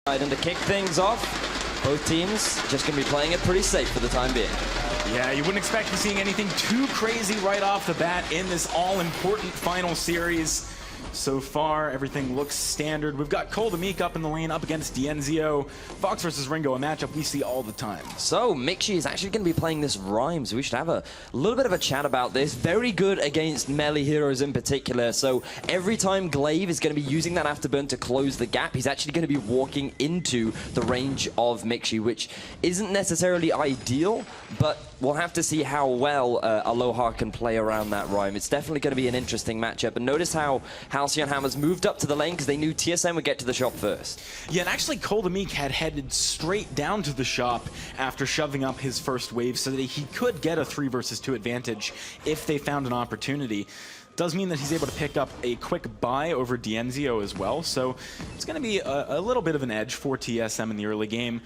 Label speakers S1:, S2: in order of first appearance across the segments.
S1: And to kick things off, both teams just going to be playing it pretty safe for the time being.
S2: Yeah, you wouldn't expect to be seeing anything too crazy right off the bat in this all-important final series. So far, everything looks standard. We've got Cold up in the lane up against Dienzio. Fox versus Ringo, a matchup we see all the time.
S1: So, Mixi is actually going to be playing this Rhyme, so we should have a little bit of a chat about this. Very good against melee heroes in particular. So, every time Glaive is going to be using that afterburn to close the gap, he's actually going to be walking into the range of Mixi, which isn't necessarily ideal, but we'll have to see how well Aloha can play around that Rhyme. It's definitely going to be an interesting matchup. And notice how Halcyon Hammers moved up to the lane because they knew TSM would get to the shop first.
S2: Yeah, and actually Cold had headed straight down to the shop after shoving up his first wave so that he could get a 3 versus 2 advantage if they found an opportunity. Does mean that he's able to pick up a quick buy over Dienzio as well, so it's going to be a little bit of an edge for TSM in the early game.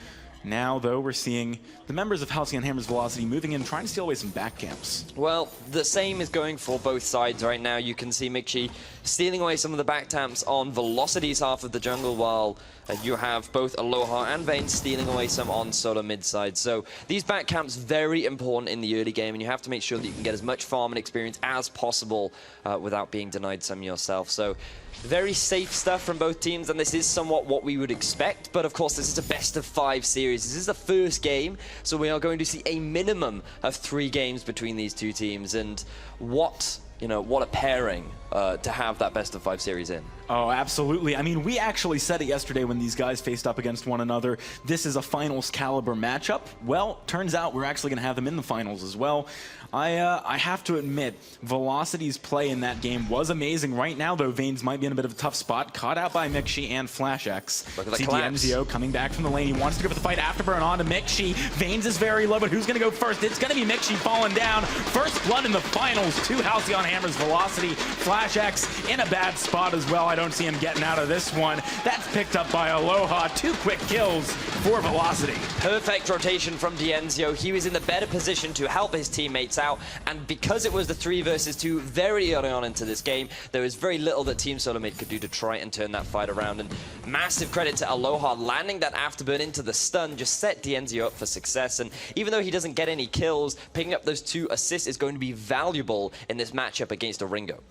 S2: Now, though, we're seeing the members of Halcyon Hammer's Velocity moving in, trying to steal away some back camps.
S1: Well, the same is going for both sides right now. You can see Mixi stealing away some of the back camps on Velocity's half of the jungle, while you have both Aloha and Vayne stealing away some on SoloMid side. So these back camps very important in the early game, and you have to make sure that you can get as much farm and experience as possible without being denied some yourself. So very safe stuff from both teams, and this is somewhat what we would expect. But of course, this is a best-of-5 series. This is the first game, so we are going to see a minimum of 3 games between these two teams. And what a pairing to have that best-of-5 series in.
S2: Oh, absolutely. I mean, we actually said it yesterday when these guys faced up against one another. This is a finals caliber matchup. Well, turns out we're actually going to have them in the finals as well. I have to admit, Velocity's play in that game was amazing. Right now, though, Vayne's might be in a bit of a tough spot. Caught out by Mixi and FlashX.
S1: Look at the
S2: Dienzio coming back from the lane. He wants to go for the fight. Afterburn onto Mixi. Vayne's is very low, but who's going to go first? It's going to be Mixi falling down. First blood in the finals to Halcyon Hammer's Velocity. FlashX in a bad spot as well. I don't see him getting out of this one. That's picked up by Aloha. 2 quick kills for Velocity.
S1: Perfect rotation from Dienzio. He was in the better position to help his teammates out, and because it was the 3 versus 2 very early on into this game, there was very little that Team SoloMid could do to try and turn that fight around. And massive credit to Aloha landing that afterburn into the stun just set Dienzio up for success. And even though he doesn't get any kills, picking up those 2 assists is going to be valuable in this matchup against a Ringo.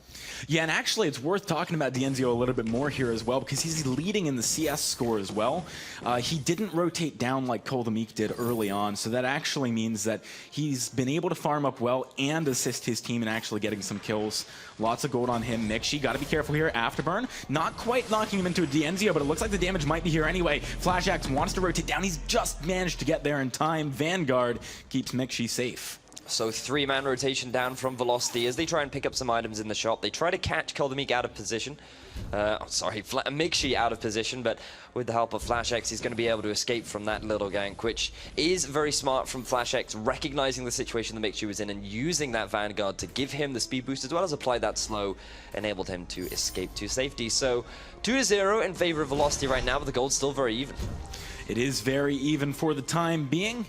S2: Yeah, and actually it's worth talking about Dienzio a little bit more here as well, because he's leading in the CS score as well. He didn't rotate down like Cold did early on, so that actually means that he's been able to farm up well and assist his team in actually getting some kills. Lots of gold on him. Mixi, got to be careful here. Afterburn, not quite knocking him into a Dienzio, but it looks like the damage might be here anyway. FlashX wants to rotate down. He's just managed to get there in time. Vanguard keeps Mixi safe.
S1: So 3-man rotation down from Velocity as they try and pick up some items in the shop. They try to catch Cold out of position. Mixi out of position, but with the help of FlashX, he's going to be able to escape from that little gank, which is very smart from FlashX, recognizing the situation that Mixi was in and using that Vanguard to give him the speed boost as well as apply that slow, enabled him to escape to safety. So 2-0 in favor of Velocity right now, but the gold's still very even.
S2: It is very even for the time being,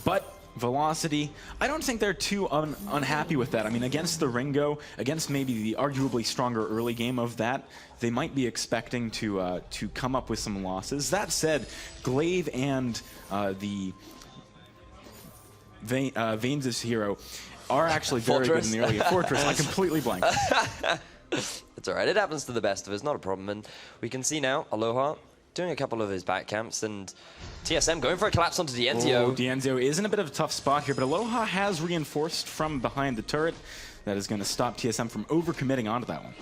S2: but Velocity, I don't think they're too unhappy with that. I mean, against the Ringo, against maybe the arguably stronger early game of that, they might be expecting to come up with some losses. That said, Glaive and the Vayne's hero are actually very good in the early game. Fortress, I completely blanked.
S1: It's all right. It happens to the best of us. Not a problem. And we can see now Aloha doing a couple of his back camps, and TSM going for a collapse onto Dienzio.
S2: Oh, Dienzio is in a bit of a tough spot here, but Aloha has reinforced from behind the turret. That is going to stop TSM from overcommitting onto that one.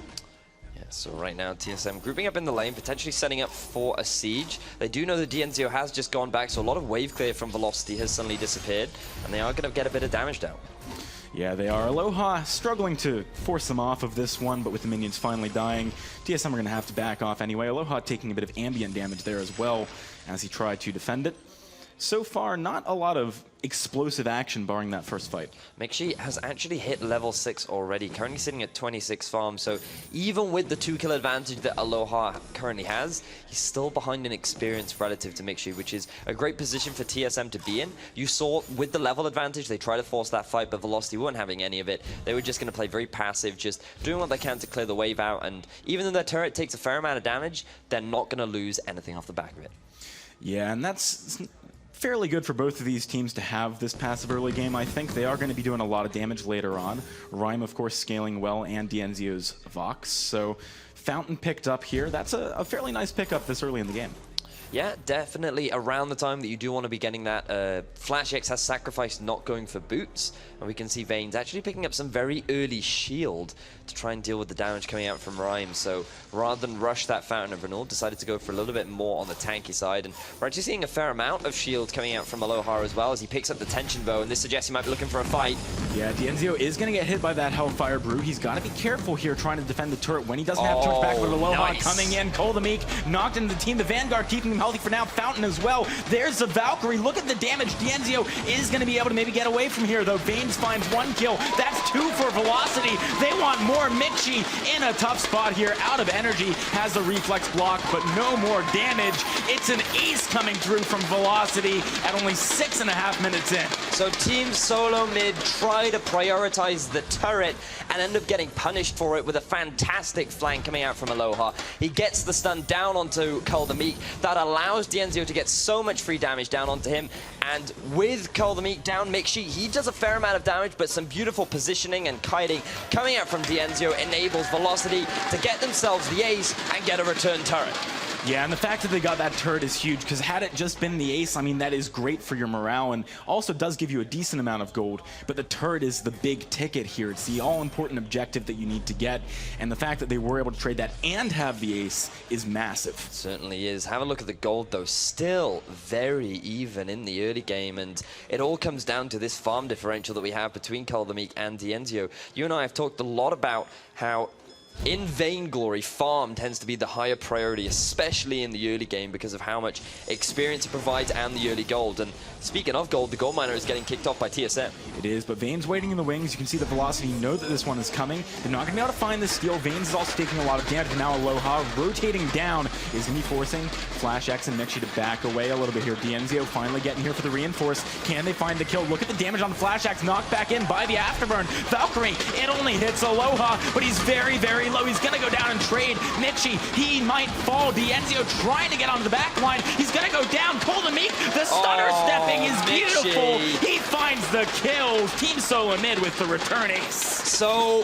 S1: Yeah, so right now TSM grouping up in the lane, potentially setting up for a siege. They do know that Dienzio has just gone back, so a lot of wave clear from Velocity has suddenly disappeared, and they are going to get a bit of damage down.
S2: Yeah, they are. Aloha struggling to force them off of this one, but with the minions finally dying, TSM are going to have to back off anyway. Aloha taking a bit of ambient damage there as well as he tried to defend it. So far, not a lot of explosive action barring that first fight.
S1: Mixi has actually hit level 6 already, currently sitting at 26 farm, so even with the 2-kill advantage that Aloha currently has, he's still behind in experience relative to Mixi, which is a great position for TSM to be in. You saw with the level advantage, they tried to force that fight, but Velocity weren't having any of it. They were just going to play very passive, just doing what they can to clear the wave out, and even though their turret takes a fair amount of damage, they're not going to lose anything off the back of it.
S2: Yeah, and that's fairly good for both of these teams to have this passive early game. I think they are going to be doing a lot of damage later on. Rhyme, of course, scaling well, and Dienzio's Vox. So Fountain picked up here. That's a fairly nice pickup this early in the game.
S1: Yeah, definitely around the time that you do want to be getting that. Flash X has sacrificed not going for boots, and we can see Vane's actually picking up some very early shield to try and deal with the damage coming out from Rhyme. So rather than rush that Fountain of Renewal, decided to go for a little bit more on the tanky side, and we're actually seeing a fair amount of shield coming out from Aloha as well as he picks up the tension bow, and this suggests he might be looking for a fight.
S2: Yeah, Dienzio is going to get hit by that Hellfire Brew. He's got to be careful here trying to defend the turret when he doesn't have too much back, but Aloha coming in. Cole the Meek knocked into the team. The Vanguard keeping him healthy for now. Fountain as well. There's the Valkyrie. Look at the damage. Dienzio is going to be able to maybe get away from here, though. Vanes finds 1 kill. That's 2 for Velocity. They want more. Mixi in a tough spot here. Out of energy. Has the reflex block, but no more damage. It's an ace coming through from Velocity at only 6.5 minutes in.
S1: So Team SoloMid try to prioritize the turret and end up getting punished for it with a fantastic flank coming out from Aloha. He gets the stun down onto Cole the Meek. That allows Dienzio to get so much free damage down onto him. And with Cole the Meek down, Mixi, he does a fair amount of damage, but some beautiful positioning and kiting coming out from Dienzio enables Velocity to get themselves the ace and get a return turret.
S2: Yeah, and the fact that they got that turret is huge, because had it just been the ace, I mean, that is great for your morale and also does give you a decent amount of gold, but the turret is the big ticket here. It's the all-important objective that you need to get, and the fact that they were able to trade that and have the ace is massive.
S1: It certainly is. Have a look at the gold, though. Still very even in the early game, and it all comes down to this farm differential that we have between Cole the Meek and Dienzio. You and I have talked a lot about how in Vainglory, farm tends to be the higher priority, especially in the early game, because of how much experience it provides and the early gold. And speaking of gold, the gold miner is getting kicked off by TSM. It
S2: is, but Vane's waiting in the wings. You can see the Velocity know that this one is coming. They're not going to be able to find this steal. Vane's is also taking a lot of damage, but now Aloha rotating down is going to be forcing Flash X and Mixi to back away a little bit here. Dienzio finally getting here for the reinforce. Can they find the kill? Look at the damage on the Flash X, knocked back in by the Afterburn. Valkyrie, it only hits Aloha, but he's very, very low. He's going to go down and trade. Mixi, he might fall. Dienzio trying to get onto the back line. He's going to go down. Cole the Meek, the stunner stepping is beautiful. He finds the kills. Team SoloMid with the return ace.
S1: So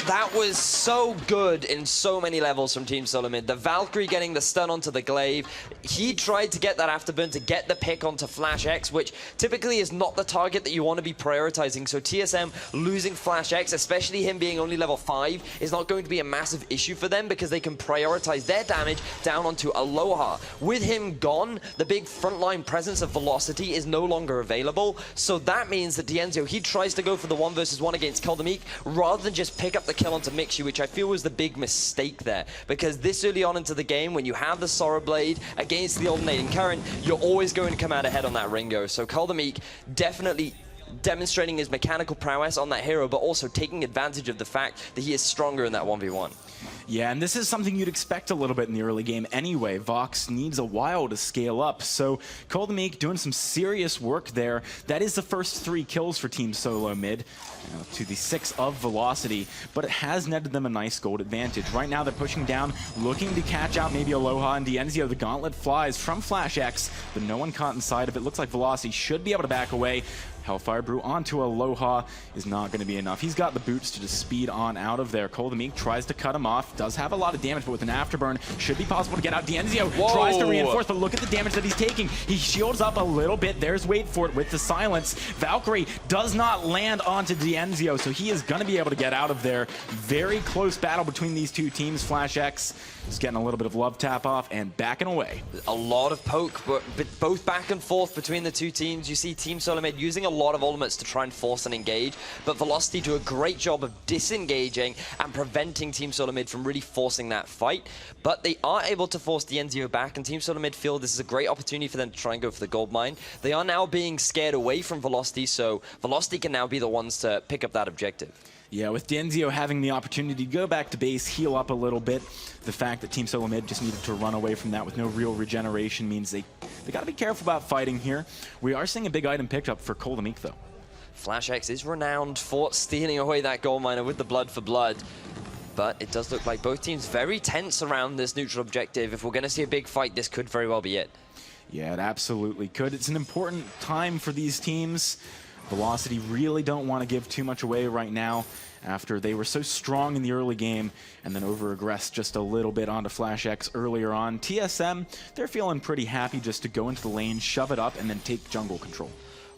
S1: that was so good in so many levels from Team SoloMid. The Valkyrie getting the stun onto the glaive. He tried to get that afterburn to get the pick onto Flash X, which typically is not the target that you want to be prioritizing. So TSM losing Flash X, especially him being only level 5, is not going to be a massive issue for them because they can prioritize their damage down onto Aloha. With him gone, the big frontline presence of Velocity is no longer available. So that means that Dienzio, he tries to go for the 1 versus 1 against Cole the Meek rather than just pick up the kill onto Mixi, which I feel was the big mistake there. Because this early on into the game, when you have the Sorrow Blade against the Alternating Current, you're always going to come out ahead on that Ringo. So Cole the Meek definitely demonstrating his mechanical prowess on that hero, but also taking advantage of the fact that he is stronger in that 1v1.
S2: Yeah, and this is something you'd expect a little bit in the early game anyway. Vox needs a while to scale up, so Cole the Meek doing some serious work there. That is the first 3 kills for Team SoloMid, to the 6 of Velocity, but it has netted them a nice gold advantage. Right now they're pushing down, looking to catch out maybe Aloha and Dienzio. The gauntlet flies from Flash X, but no one caught inside of it. Looks like Velocity should be able to back away. Hellfire Brew onto Aloha is not going to be enough. He's got the boots to just speed on out of there. Cole the Meek tries to cut him off. Does have a lot of damage, but with an afterburn, should be possible to get out. Dienzio tries to reinforce, but look at the damage that he's taking. He shields up a little bit. There's wait for it with the silence. Valkyrie does not land onto Dienzio, so he is going to be able to get out of there. Very close battle between these two teams. Flash X is getting a little bit of love tap off and backing away.
S1: A lot of poke, but both back and forth between the two teams. You see Team SoloMid using a lot of ultimates to try and force and engage, but Velocity do a great job of disengaging and preventing Team SoloMid from really forcing that fight. But they are able to force Dienzio back, and Team SoloMid feel this is a great opportunity for them to try and go for the gold mine. They are now being scared away from Velocity, so Velocity can now be the ones to pick up that objective.
S2: Yeah, with Dienzio having the opportunity to go back to base, heal up a little bit, the fact that Team SoloMid just needed to run away from that with no real regeneration means they got to be careful about fighting here. We are seeing a big item picked up for Cole the Meek, though.
S1: Flash X is renowned for stealing away that gold miner with the blood for blood. But it does look like both teams very tense around this neutral objective. If we're going to see a big fight, this could very well be it.
S2: Yeah, it absolutely could. It's an important time for these teams. Velocity really don't want to give too much away right now after they were so strong in the early game and then over-aggressed just a little bit onto Flash X earlier on. TSM, they're feeling pretty happy just to go into the lane, shove it up, and then take jungle control.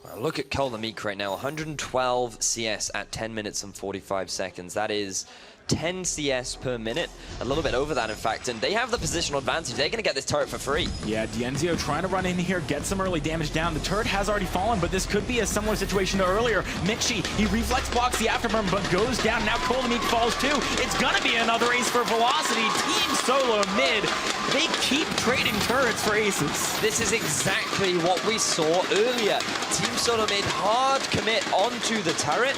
S1: Well, look at SoloMid right now, 112 CS at 10 minutes and 45 seconds. That is 10 CS per minute, a little bit over that in fact, and they have the positional advantage. They're going to get this turret for free.
S2: Yeah, Dienzio trying to run in here, get some early damage down. The turret has already fallen, but this could be a similar situation to earlier. Mixi, he reflex blocks the afterburn, but goes down. Now SoloMid falls too. It's going to be another ace for Velocity. Team SoloMid, they keep trading turrets for aces.
S1: This is exactly what we saw earlier. Team SoloMid hard commit onto the turret,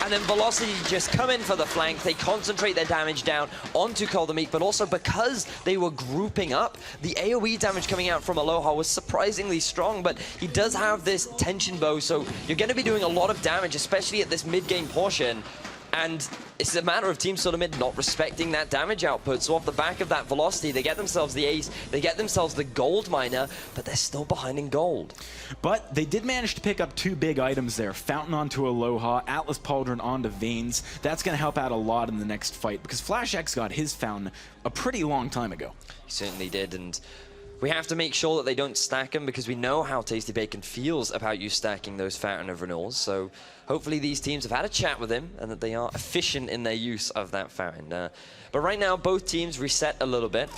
S1: and then Velocity just come in for the flank. They concentrate their damage down onto SoloMid, but also because they were grouping up, the AoE damage coming out from Aloha was surprisingly strong, but he does have this tension bow, so you're going to be doing a lot of damage, especially at this mid-game portion. And it's a matter of Team SoloMid not respecting that damage output. So off the back of that Velocity, they get themselves the ace, they get themselves the gold miner, but they're still behind in gold.
S2: But they did manage to pick up two big items there. Fountain onto Aloha, Atlas Pauldron onto Veins. That's going to help out a lot in the next fight because Flash X got his Fountain a pretty long time ago.
S1: He certainly did, and we have to make sure that they don't stack them because we know how Tasty Bacon feels about you stacking those Fountain of Renewals. So hopefully these teams have had a chat with him and that they are efficient in their use of that Fountain. But right now, both teams reset a little bit.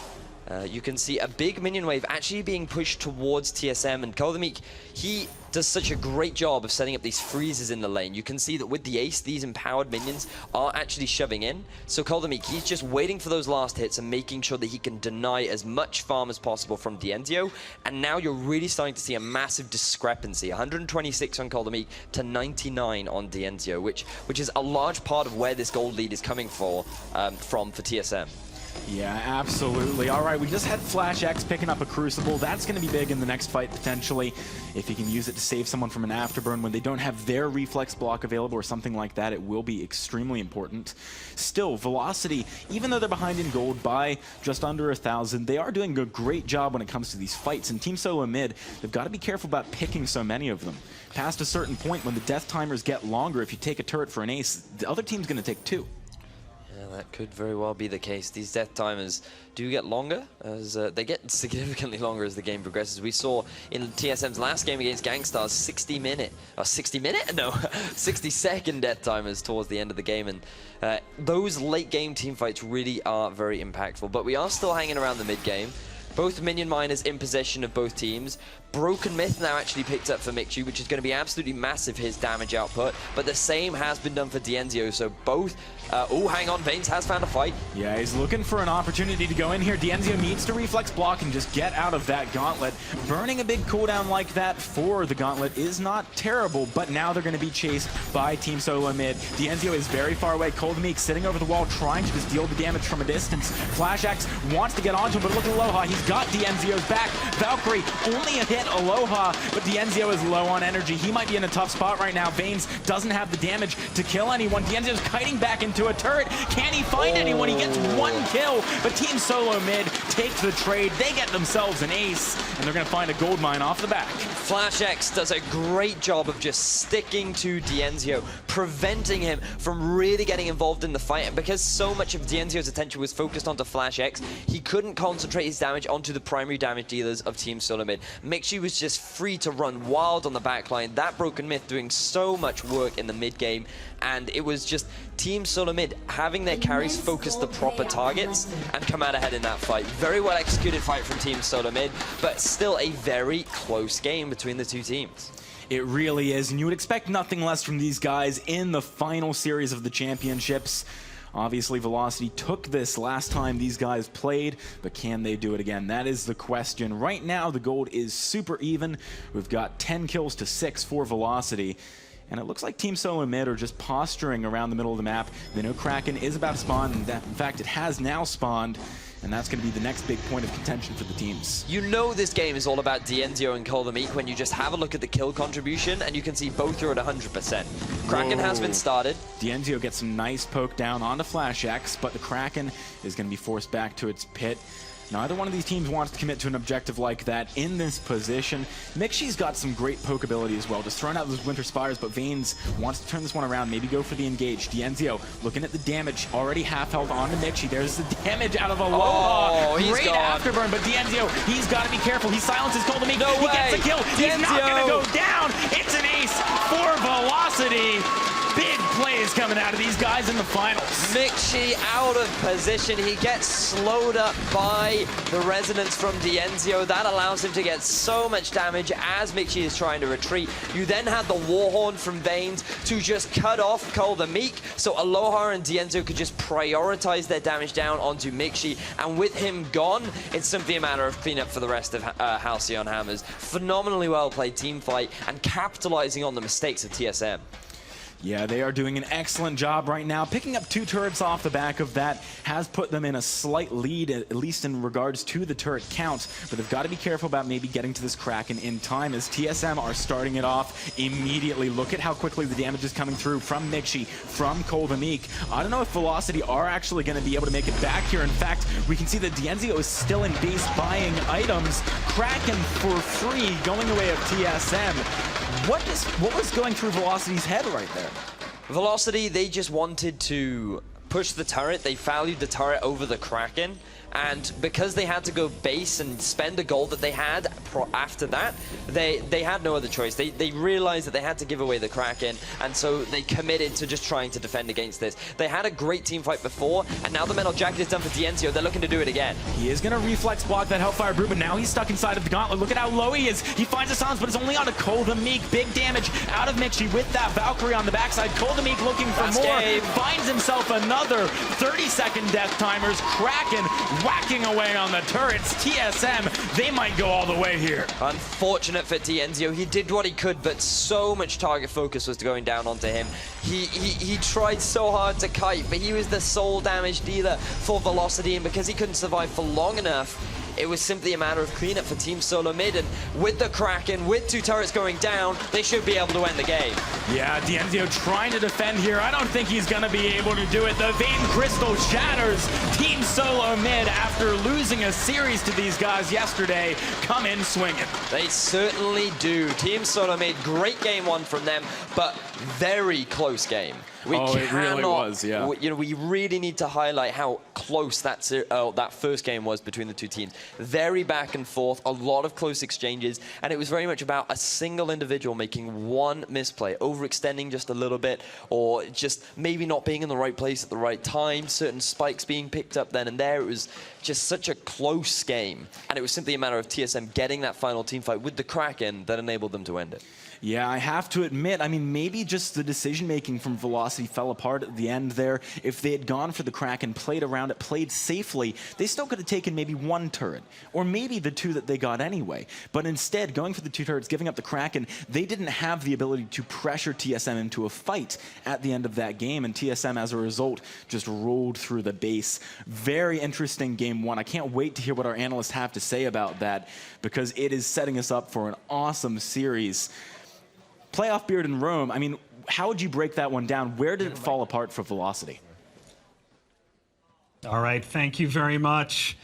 S1: You can see a big minion wave actually being pushed towards TSM, and SoloMid, he does such a great job of setting up these freezes in the lane. You can see that with the ace, these empowered minions are actually shoving in. So SoloMid, he's just waiting for those last hits and making sure that he can deny as much farm as possible from Dienzio. And now you're really starting to see a massive discrepancy. 126 on SoloMid to 99 on Dienzio, which is a large part of where this gold lead is coming from for TSM.
S2: Yeah, absolutely. All right, we just had Flash X picking up a Crucible. That's going to be big in the next fight, potentially. If he can use it to save someone from an afterburn when they don't have their reflex block available or something like that, it will be extremely important. Still, Velocity, even though they're behind in gold by just under 1,000, they are doing a great job when it comes to these fights. And Team SoloMid, they've got to be careful about picking so many of them. Past a certain point, when the death timers get longer, if you take a turret for an ace, the other team's going to take two.
S1: That could very well be the case. These death timers do get longer, as they get significantly longer as the game progresses. We saw in TSM's last game against Gangstar's 60-second death timers towards the end of the game, and those late game team fights really are very impactful. But we are still hanging around the mid game. Both minion miners in possession of both teams. Broken Myth now actually picked up for Mixu, which is going to be absolutely massive, his damage output. But the same has been done for Dienzio, so both... oh, hang on, Veins has found a fight.
S2: Yeah, he's looking for an opportunity to go in here. Dienzio needs to reflex block and just get out of that gauntlet. Burning a big cooldown like that for the gauntlet is not terrible, but now they're going to be chased by Team SoloMid. Dienzio is very far away. SoloMid sitting over the wall, trying to just deal the damage from a distance. Flash X wants to get onto him, but look at Aloha. He's got Dienzio's back. Valkyrie only a hit Aloha, but Dienzio is low on energy. He might be in a tough spot right now. Veins doesn't have the damage to kill anyone. Dienzio's kiting back into a turret. Can he find anyone? He gets one kill, but Team SoloMid takes the trade. They get themselves an ace, and they're going to find a gold mine off the back.
S1: Flash X does a great job of just sticking to Dienzio, preventing him from really getting involved in the fight. And because so much of Dienzio's attention was focused onto Flash X, he couldn't concentrate his damage onto the primary damage dealers of Team SoloMid. Mixu was just free to run wild on the backline. That Broken Myth doing so much work in the mid game, and it was just Team SoloMid having their carries focus the proper targets and come out ahead in that fight. Very well executed fight from Team SoloMid, but still a very close game between the two teams.
S2: It really is, and you would expect nothing less from these guys in the final series of the championships. Obviously, Velocity took this last time these guys played, but can they do it again? That is the question. Right now, the gold is super even. We've got 10 kills to 6 for Velocity. And it looks like Team SoloMid are just posturing around the middle of the map. They know Kraken is about to spawn, and in fact, it has now spawned. And that's going to be the next big point of contention for the teams.
S1: You know this game is all about Dienzio and SoloMid when you just have a look at the kill contribution, and you can see both are at 100%. Kraken has been started.
S2: Dienzio gets a nice poke down onto Flash X, but the Kraken is going to be forced back to its pit. Neither one of these teams wants to commit to an objective like that in this position. Mixi's got some great poke ability as well, just throwing out those Winter Spires, but Vains wants to turn this one around, maybe go for the engage. Dienzio looking at the damage, already half health onto Mixi. There's the damage out of Aloha. Great afterburn, but Dienzio, he's got to be careful. He silences Coldamic.
S1: No
S2: he
S1: way.
S2: gets a kill. He's not going to go down. It's an ace for Velocity. Big plays coming out of these guys in the finals.
S1: Mixi out of position. He gets slowed up by the resonance from Dienzio. That allows him to get so much damage as Mixi is trying to retreat. You then have the Warhorn from Vains to just cut off Coldamic, so Aloha and Dienzio could just prioritize their damage down onto Mixi, and with him gone, it's simply a matter of cleanup for the rest of Halcyon Hammers. Phenomenally well played team fight and capitalizing on the mistakes of TSM.
S2: Yeah, they are doing an excellent job right now. Picking up 2 turrets off the back of that has put them in a slight lead, at least in regards to the turret count. But they've got to be careful about maybe getting to this Kraken in time, as TSM are starting it off immediately. Look at how quickly the damage is coming through from Mixi, from Coldamic. I don't know if Velocity are actually going to be able to make it back here. In fact, we can see that Dienzio is still in base buying items. Kraken for free, going away of TSM. What was going through Velocity's head right there?
S1: Velocity, they just wanted to push the turret. They valued the turret over the Kraken. And because they had to go base and spend the gold that they had after that, they had no other choice. They realized that they had to give away the Kraken, and so they committed to just trying to defend against this. They had a great team fight before, and now the Metal Jacket is done for Dienzio. They're looking to do it again.
S2: He is going to reflex block that Hellfire Brute, but now he's stuck inside of the Gauntlet. Look at how low he is. He finds a silence, but it's only on a Coldamic. Big damage out of Mixi with that Valkyrie on the backside. Coldamic looking for more. Finds himself another 30-second death timers. Kraken whacking away on the turrets. TSM, they might go all the way here.
S1: Unfortunate for Dienzio. He did what he could, but so much target focus was going down onto him. He tried so hard to kite, but he was the sole damage dealer for Velocity, and because he couldn't survive for long enough, it was simply a matter of cleanup for Team SoloMid, and with the Kraken, with 2 turrets going down, they should be able to end the game.
S2: Yeah, Dienzio trying to defend here. I don't think he's going to be able to do it. The Vein Crystal shatters. Team SoloMid, after losing a series to these guys yesterday, come in swinging.
S1: They certainly do. Team SoloMid, great game 1 from them, but very close game.
S2: It really was, yeah.
S1: We really need to highlight how close that first game was between the 2 teams. Very back and forth, a lot of close exchanges, and it was very much about a single individual making one misplay, overextending just a little bit, or just maybe not being in the right place at the right time, certain spikes being picked up then and there. It was just such a close game, and it was simply a matter of TSM getting that final team fight with the Kraken that enabled them to end it.
S2: Yeah, I have to admit, I mean, maybe just the decision-making from Velocity fell apart at the end there. If they had gone for the Kraken, played around it, played safely, they still could have taken maybe 1 turret, or maybe the 2 that they got anyway. But instead, going for the 2 turrets, giving up the Kraken, they didn't have the ability to pressure TSM into a fight at the end of that game, and TSM, as a result, just rolled through the base. Very interesting game 1. I can't wait to hear what our analysts have to say about that, because it is setting us up for an awesome series. Playoff Beard in Rome, I mean, how would you break that one down? Where did it fall apart for Velocity?
S3: All right, thank you very much.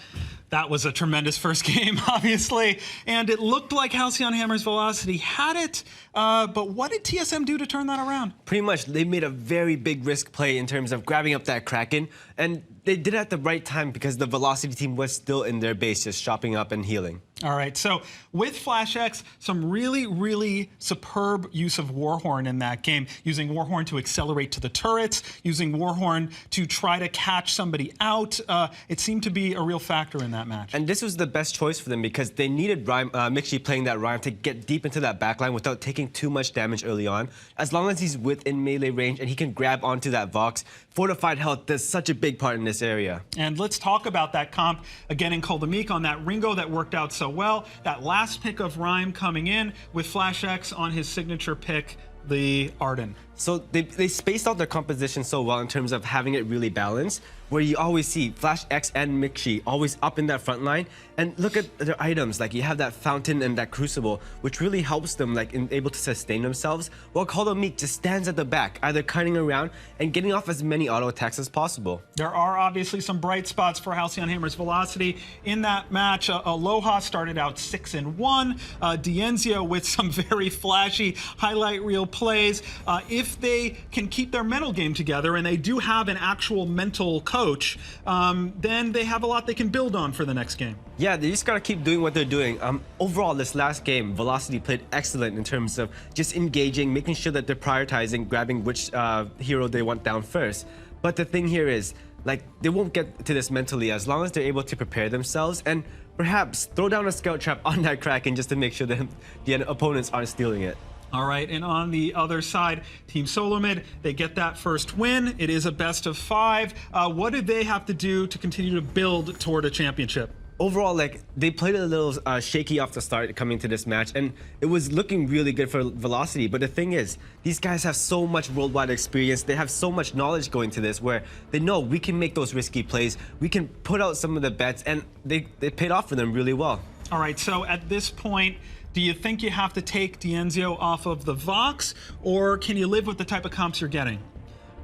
S3: That was a tremendous first game, obviously, and it looked like Halcyon Hammers Velocity had it, but what did TSM do to turn that around?
S4: Pretty much, they made a very big risk play in terms of grabbing up that Kraken, and they did it at the right time because the Velocity team was still in their base, just shopping up and healing.
S3: All right, so with Flash X, some really superb use of Warhorn in that game, using Warhorn to accelerate to the turrets, using Warhorn to try to catch somebody out. It seemed to be a real factor in that match.
S4: And this was the best choice for them because they needed Mixi playing that Rhyme to get deep into that backline without taking too much damage early on. As long as he's within melee range and he can grab onto that Vox, fortified health does such a big part in this area. And
S3: let's talk about that comp again in Coldamic on that Ringo that worked out so well. That last pick of Rhyme coming in with Flash X on his signature pick, the Arden.
S4: So they spaced out their composition so well in terms of having it really balanced, where you always see Flash X and Mixi always up in that front line. And look at their items, like you have that Fountain and that Crucible, which really helps them like able to sustain themselves, while Meek just stands at the back, either cutting around and getting off as many auto attacks as possible.
S3: There are obviously some bright spots for Halcyon Hammer's Velocity in that match. Aloha started out 6-1. Dienzio with some very flashy highlight reel plays. If they can keep their mental game together, and they do have an actual mental coach, then they have a lot they can build on for the next game.
S4: Yeah, they just gotta keep doing what they're doing. Overall, this last game, Velocity played excellent in terms of just engaging, making sure that they're prioritizing, grabbing which hero they want down first. But the thing here is, like, they won't get to this mentally as long as they're able to prepare themselves and perhaps throw down a scout trap on that Kraken just to make sure that the opponents aren't stealing it.
S3: All right, and on the other side, Team SoloMid, they get that first win. It is a best of 5. What do they have to do to continue to build toward a championship?
S4: Overall, like, they played a little shaky off the start coming to this match, and it was looking really good for Velocity. But the thing is, these guys have so much worldwide experience. They have so much knowledge going to this where they know we can make those risky plays. We can put out some of the bets, and they paid off for them really well.
S3: All right, so at this point, do you think you have to take Dienzio off of the Vox, or can you live with the type of comps you're getting?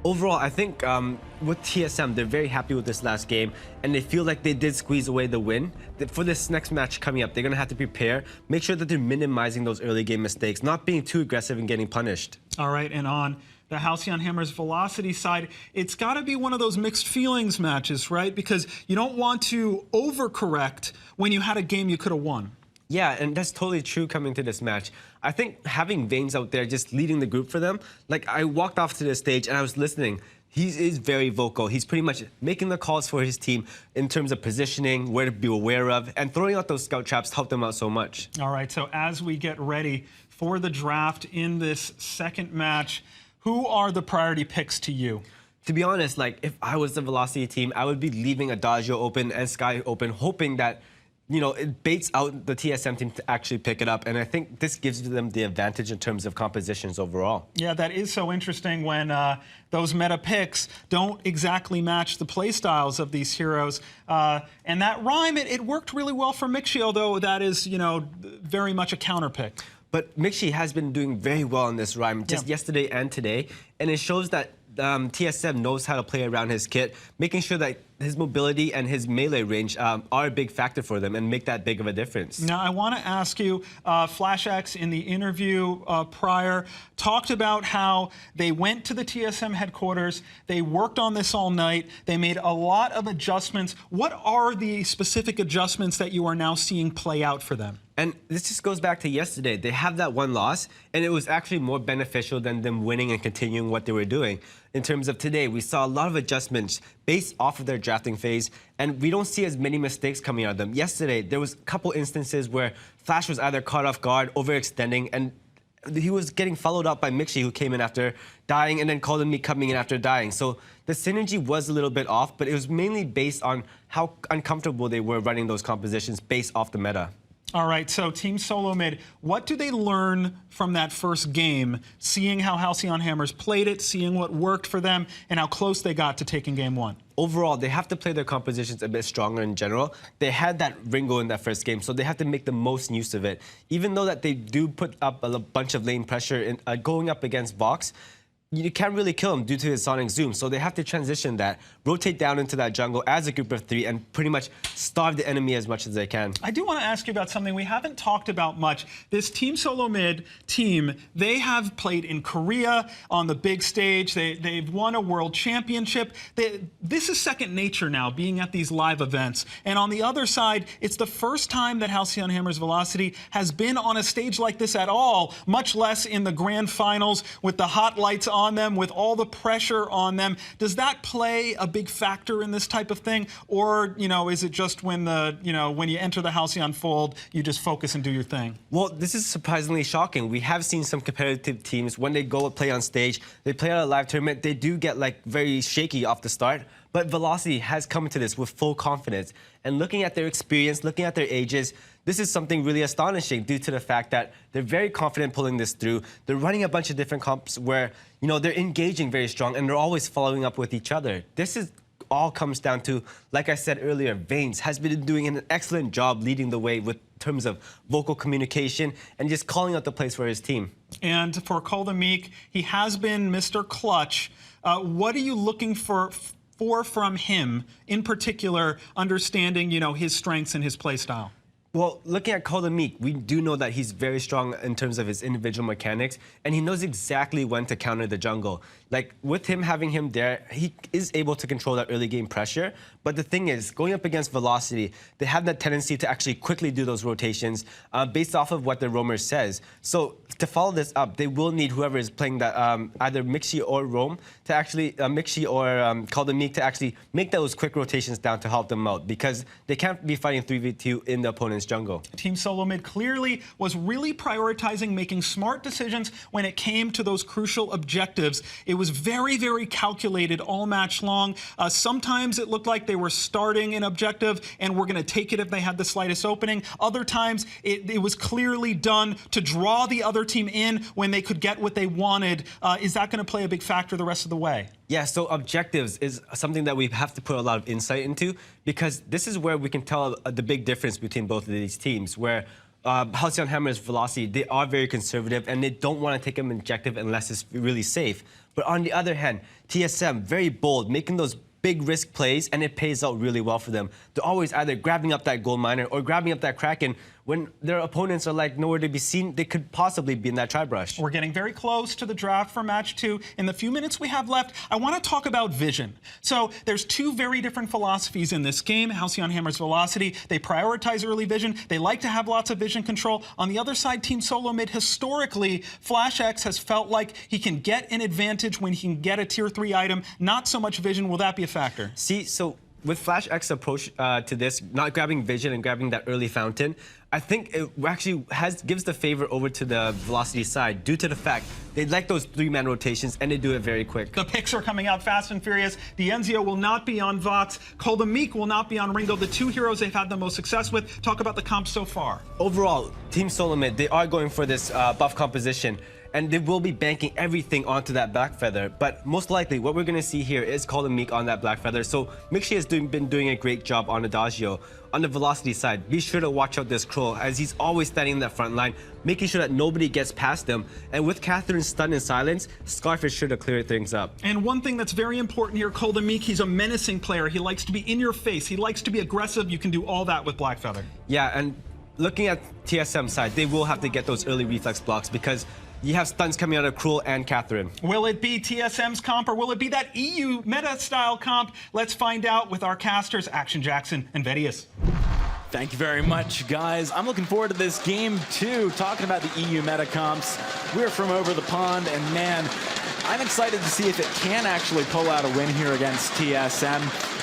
S4: Overall, I think with TSM, they're very happy with this last game, and they feel like they did squeeze away the win. For this next match coming up, they're going to have to prepare, make sure that they're minimizing those early game mistakes, not being too aggressive and getting punished.
S3: All right, and on the Halcyon Hammer's Velocity side, it's got to be one of those mixed feelings matches, right? Because you don't want to overcorrect when you had a game you could have won.
S4: Yeah, and that's totally true coming to this match. I think having Vaing's out there just leading the group for them, like I walked off to the stage and I was listening. He is very vocal. He's pretty much making the calls for his team in terms of positioning, where to be aware of, and throwing out those scout traps helped them out so much.
S3: All right, so as we get ready for the draft in this second match, who are the priority picks to you?
S4: To be honest, like if I was the Velocity team, I would be leaving Adagio open and Sky open, hoping that, you know, it baits out the TSM team to actually pick it up. And I think this gives them the advantage in terms of compositions overall.
S3: Yeah, that is so interesting when those meta picks don't exactly match the play styles of these heroes. And that rhyme, it worked really well for Mixi, although that is, you know, very much a counter pick.
S4: But Mixi has been doing very well in this rhyme, just yesterday and today. And it shows that TSM knows how to play around his kit, making sure that his mobility and his melee range are a big factor for them and make that big of a difference.
S3: Now, I want to ask you, FlashX in the interview prior talked about how they went to the TSM headquarters, they worked on this all night, they made a lot of adjustments. What are the specific adjustments that you are now seeing play out for them?
S4: And this just goes back to yesterday. They have that one loss, and it was actually more beneficial than them winning and continuing what they were doing. In terms of today, we saw a lot of adjustments based off of their drafting phase, and we don't see as many mistakes coming out of them. Yesterday, there was a couple instances where Flash was either caught off guard, overextending, and he was getting followed up by Mixi, who came in after dying, and then me coming in after dying. So the synergy was a little bit off, but it was mainly based on how uncomfortable they were running those compositions based off the meta.
S3: All right, so Team SoloMid, what do they learn from that first game, seeing how Halcyon Hammers played it, seeing what worked for them, and how close they got to taking game one?
S4: Overall, they have to play their compositions a bit stronger in general. They had that Ringo in that first game, so they have to make the most use of it. Even though that they do put up a bunch of lane pressure in, going up against Vox, you can't really kill him due to his sonic zoom, so they have to transition that, rotate down into that jungle as a group of 3, and pretty much starve the enemy as much as they can.
S3: I do want to ask you about something we haven't talked about much. This Team SoloMid team, they have played in Korea on the big stage. They've won a world championship. This is second nature now, being at these live events. And on the other side, it's the first time that Halcyon Hammers Velocity has been on a stage like this at all, much less in the grand finals with the hot lights on them, with all the pressure on them. Does that play a big factor in this type of thing? Or, you know, is it just when when you enter the Halcyon fold, you just focus and do your thing?
S4: Well, this is surprisingly shocking. We have seen some competitive teams, when they go and play on stage, they play at a live tournament, they do get like very shaky off the start. But Velocity has come into this with full confidence. And looking at their experience, looking at their ages, this is something really astonishing due to the fact that they're very confident pulling this through. They're running a bunch of different comps where, you know, they're engaging very strong and they're always following up with each other. This is all comes down to, like I said earlier, Vaines has been doing an excellent job leading the way with terms of vocal communication and just calling out the plays for his team.
S3: And for Koldemeek, he has been Mr. Clutch. What are you looking for from him, in particular, understanding, you know, his strengths and his play style?
S4: Well, looking at Koldemeek, we do know that he's very strong in terms of his individual mechanics, and he knows exactly when to counter the jungle. Like, with him having him there, he is able to control that early game pressure. But the thing is, going up against Velocity, they have that tendency to actually quickly do those rotations based off of what the roamer says. So to follow this up, they will need whoever is playing that, either Mixi or Roam, to actually, Mixi or Koldemeek to actually make those quick rotations down to help them out, because they can't be fighting 3v2 in the opponent's jungle.
S3: Team SoloMid clearly was really prioritizing making smart decisions when it came to those crucial objectives. It was very, very calculated all match long. Sometimes it looked like they were starting an objective and were going to take it if they had the slightest opening. Other times it was clearly done to draw the other team in when they could get what they wanted. Is that going to play a big factor the rest of the way?
S4: Yeah, so objectives is something that we have to put a lot of insight into, because this is where we can tell the big difference between both of these teams, where Halcyon Hammer's Velocity, they are very conservative and they don't want to take an objective unless it's really safe. But on the other hand, TSM, very bold, making those big risk plays, and it pays out really well for them. They're always either grabbing up that gold miner or grabbing up that Kraken when their opponents are like nowhere to be seen. They could possibly be in that tri-brush.
S3: We're getting very close to the draft for match 2. In the few minutes we have left, I want to talk about vision. So there's two very different philosophies in this game. Halcyon Hammer's Velocity, they prioritize early vision. They like to have lots of vision control. On the other side, Team SoloMid, historically, FlashX has felt like he can get an advantage when he can get a tier 3 item. Not so much vision. Will that be a factor?
S4: See, so with FlashX's approach to this, not grabbing vision and grabbing that early fountain, I think it actually gives the favor over to the Velocity side due to the fact they like those 3-man rotations and they do it very quick.
S3: The picks are coming out fast and furious. The Enzio will not be on Vox. Koldemeek will not be on Ringo, the two heroes they've had the most success with. Talk about the comp so far.
S4: Overall, Team SoloMid, they are going for this buff composition, and they will be banking everything onto that Black Feather. But most likely, what we're going to see here is Koldemeek on that Black Feather. So Mixi has been doing a great job on Adagio. On the Velocity side, be sure to watch out this Kroll, as he's always standing in that front line, making sure that nobody gets past him. And with Catherine stunned in silence, Scarf is sure to clear things up.
S3: And one thing that's very important here, Koldemeek, he's a menacing player. He likes to be in your face. He likes to be aggressive. You can do all that with Black Feather.
S4: Yeah, and looking at TSM side, they will have to get those early reflex blocks, because you have stuns coming out of Cruel and Catherine.
S3: Will it be TSM's comp, or will it be that EU meta-style comp? Let's find out with our casters, Action Jackson and Vedius.
S2: Thank you very much, guys. I'm looking forward to this game, too, talking about the EU meta comps. We're from over the pond, and man, I'm excited to see if it can actually pull out a win here against TSM.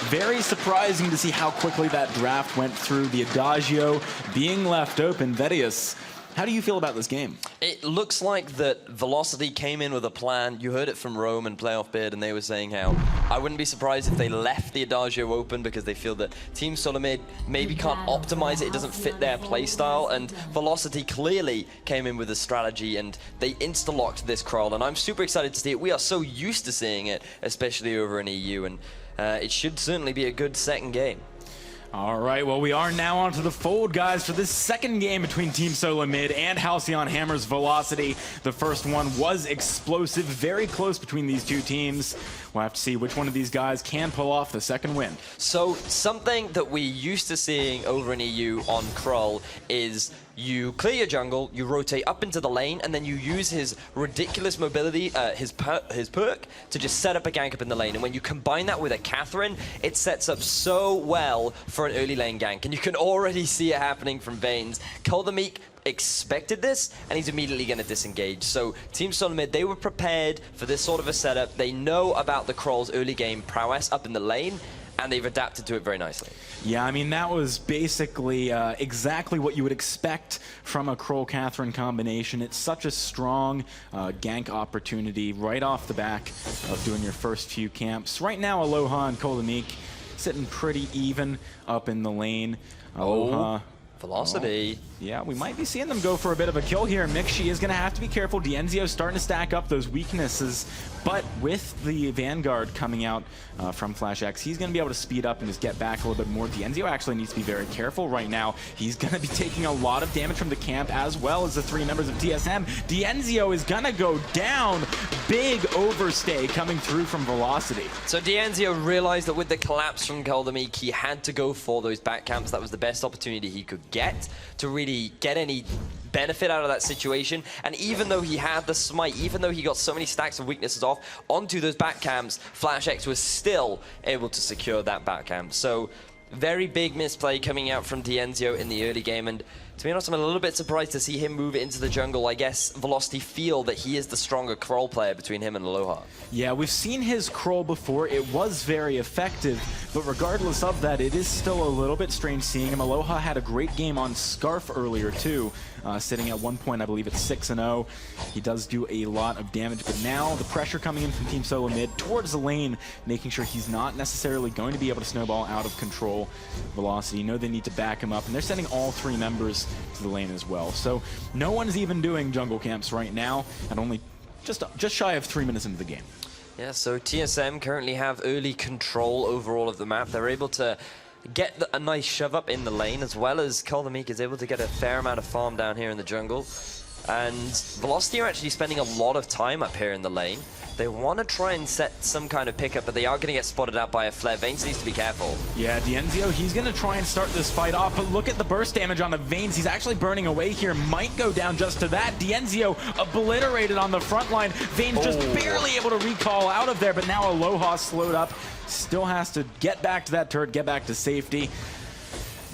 S2: Very surprising to see how quickly that draft went through, the Adagio being left open. Vedius, how do you feel about this game?
S1: It looks like that Velocity came in with a plan. You heard it from Rome and Playoff Beard, and they were saying how I wouldn't be surprised if they left the Adagio open because they feel that Team SoloMid maybe can't optimize it. It doesn't fit their playstyle, and Velocity clearly came in with a strategy, and they insta-locked this Kroll, and I'm super excited to see it. We are so used to seeing it, especially over in EU, and it should certainly be a good second game.
S2: All right, well, we are now onto the fold, guys, for this second game between Team SoloMid and Halcyon Hammer's Velocity. The first one was explosive, very close between these two teams. We'll have to see which one of these guys can pull off the second win.
S1: So something that we used to seeing over in EU on Kroll is you clear your jungle, you rotate up into the lane, and then you use his ridiculous mobility, his perk, to just set up a gank up in the lane. And when you combine that with a Catherine, it sets up so well for an early lane gank. And you can already see it happening from Vaines. Koldemeek expected this, and he's immediately going to disengage. So Team SoloMid, they were prepared for this sort of a setup. They know about the Kroll's early game prowess up in the lane, and they've adapted to it very nicely.
S2: Yeah, I mean, that was basically exactly what you would expect from a Kroll-Catherine combination. It's such a strong gank opportunity right off the back of doing your first few camps. Right now, Aloha and Kolomik sitting pretty even up in the lane. Aloha.
S1: Velocity.
S2: Yeah, we might be seeing them go for a bit of a kill here. Mixi is going to have to be careful. Dienzio's starting to stack up those weaknesses, but with the Vanguard coming out from Flash X, he's going to be able to speed up and just get back a little bit more. Dienzio actually needs to be very careful right now. He's going to be taking a lot of damage from the camp as well as the 3 members of TSM. Dienzio is going to go down. Big overstay coming through from Velocity.
S1: So Dienzio realized that with the collapse from Goldamik, he had to go for those back camps. That was the best opportunity he could get to really get any benefit out of that situation. And even though he had the smite, even though he got so many stacks of weaknesses off onto those back camps, Flash X was still able to secure that back camp. So very big misplay coming out from Dienzio in the early game, and to be honest, I'm a little bit surprised to see him move into the jungle. I guess Velocity feel that he is the stronger Kroll player between him and Aloha.
S2: Yeah, we've seen his Kroll before. It was very effective, but regardless of that, it is still a little bit strange seeing him. Aloha had a great game on Scarf earlier too, sitting at one point, I believe it's 6-0. He does do a lot of damage, but now the pressure coming in from Team SoloMid towards the lane, making sure he's not necessarily going to be able to snowball out of control. Velocity, you know they need to back him up, and they're sending all 3 members to the lane as well. So no one's even doing jungle camps right now, and only just shy of 3 minutes into the game.
S1: Yeah, so TSM currently have early control over all of the map. They're able to get a nice shove up in the lane, as well as Kolomik is able to get a fair amount of farm down here in the jungle. And Velocity are actually spending a lot of time up here in the lane. They want to try and set some kind of pickup, but they are going to get spotted out by a flare. Vainglory needs to be careful.
S2: Yeah, Dienzio, he's going to try and start this fight off, but look at the burst damage on the Vainglory. He's actually burning away here. Might go down just to that. Dienzio obliterated on the front line. Vainglory just barely able to recall out of there, but now Aloha slowed up. Still has to get back to that turret, get back to safety.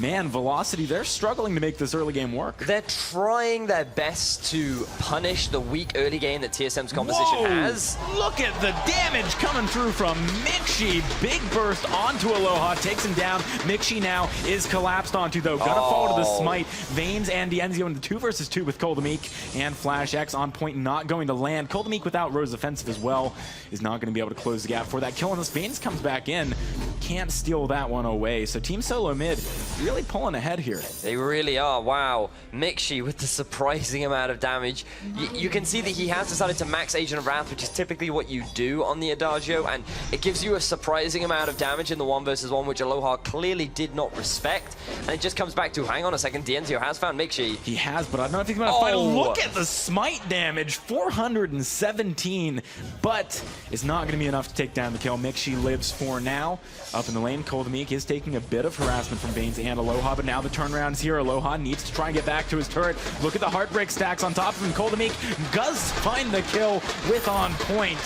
S2: Man, Velocity, they're struggling to make this early game work.
S1: They're trying their best to punish the weak early game that TSM's composition has.
S2: Look at the damage coming through from Mixi. Big burst onto Aloha, takes him down. Mixi now is collapsed onto, though. Gonna fall to the smite. Vanes and Dienzio in the 2 versus 2 with Kolomik and Flash X on point, not going to land. Kolomik without Rose offensive as well is not going to be able to close the gap for that kill. And this Vanes comes back in, can't steal that one away. So Team SoloMid really pulling ahead here.
S1: They really are. Wow. Mixi with the surprising amount of damage. You can see that he has decided to max Agent of Wrath, which is typically what you do on the Adagio, and it gives you a surprising amount of damage in the 1 versus 1, which Aloha clearly did not respect. And it just comes back to, hang on a second, Dienzio has found Mixi.
S2: He has, but I don't know if he's going to find him. Look at the smite damage, 417, but it's not going to be enough to take down the kill. Mixi lives for now. Up in the lane, Kolomik is taking a bit of harassment from Vanes and Aloha, but now the turnaround is here. Aloha needs to try and get back to his turret. Look at the Heartbreak stacks on top of him. Kolomik does find the kill with on point.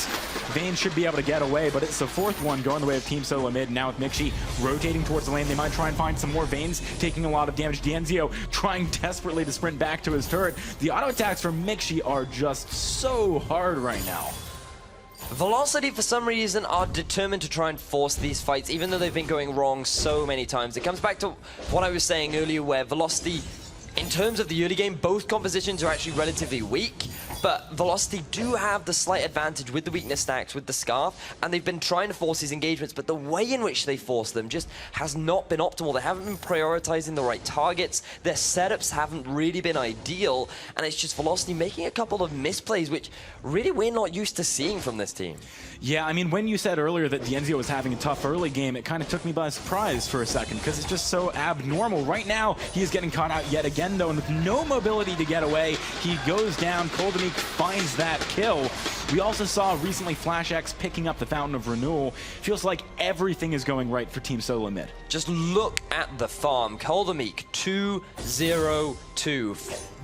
S2: Vanes should be able to get away, but it's the 4th one going the way of Team SoloMid. Now with Mixi rotating towards the lane, they might try and find some more. Vanes taking a lot of damage. Dienzio trying desperately to sprint back to his turret. The auto attacks from Mixi are just so hard right now.
S1: Velocity, for some reason, are determined to try and force these fights, even though they've been going wrong so many times. It comes back to what I was saying earlier, where Velocity, in terms of the early game, both compositions are actually relatively weak, but Velocity do have the slight advantage with the weakness stacks, with the Scarf, and they've been trying to force these engagements, but the way in which they force them just has not been optimal. They haven't been prioritizing the right targets, their setups haven't really been ideal, and it's just Velocity making a couple of misplays, which really we're not used to seeing from this team.
S2: Yeah, I mean, when you said earlier that Dienzio was having a tough early game, it kind of took me by surprise for a second, because it's just so abnormal. Right now, he is getting caught out yet again, though, and with no mobility to get away, he goes down. Kolomik finds that kill. We also saw recently Flash X picking up the Fountain of Renewal. Feels like everything is going right for Team SoloMid.
S1: Just look at the farm. Kolomik, 202.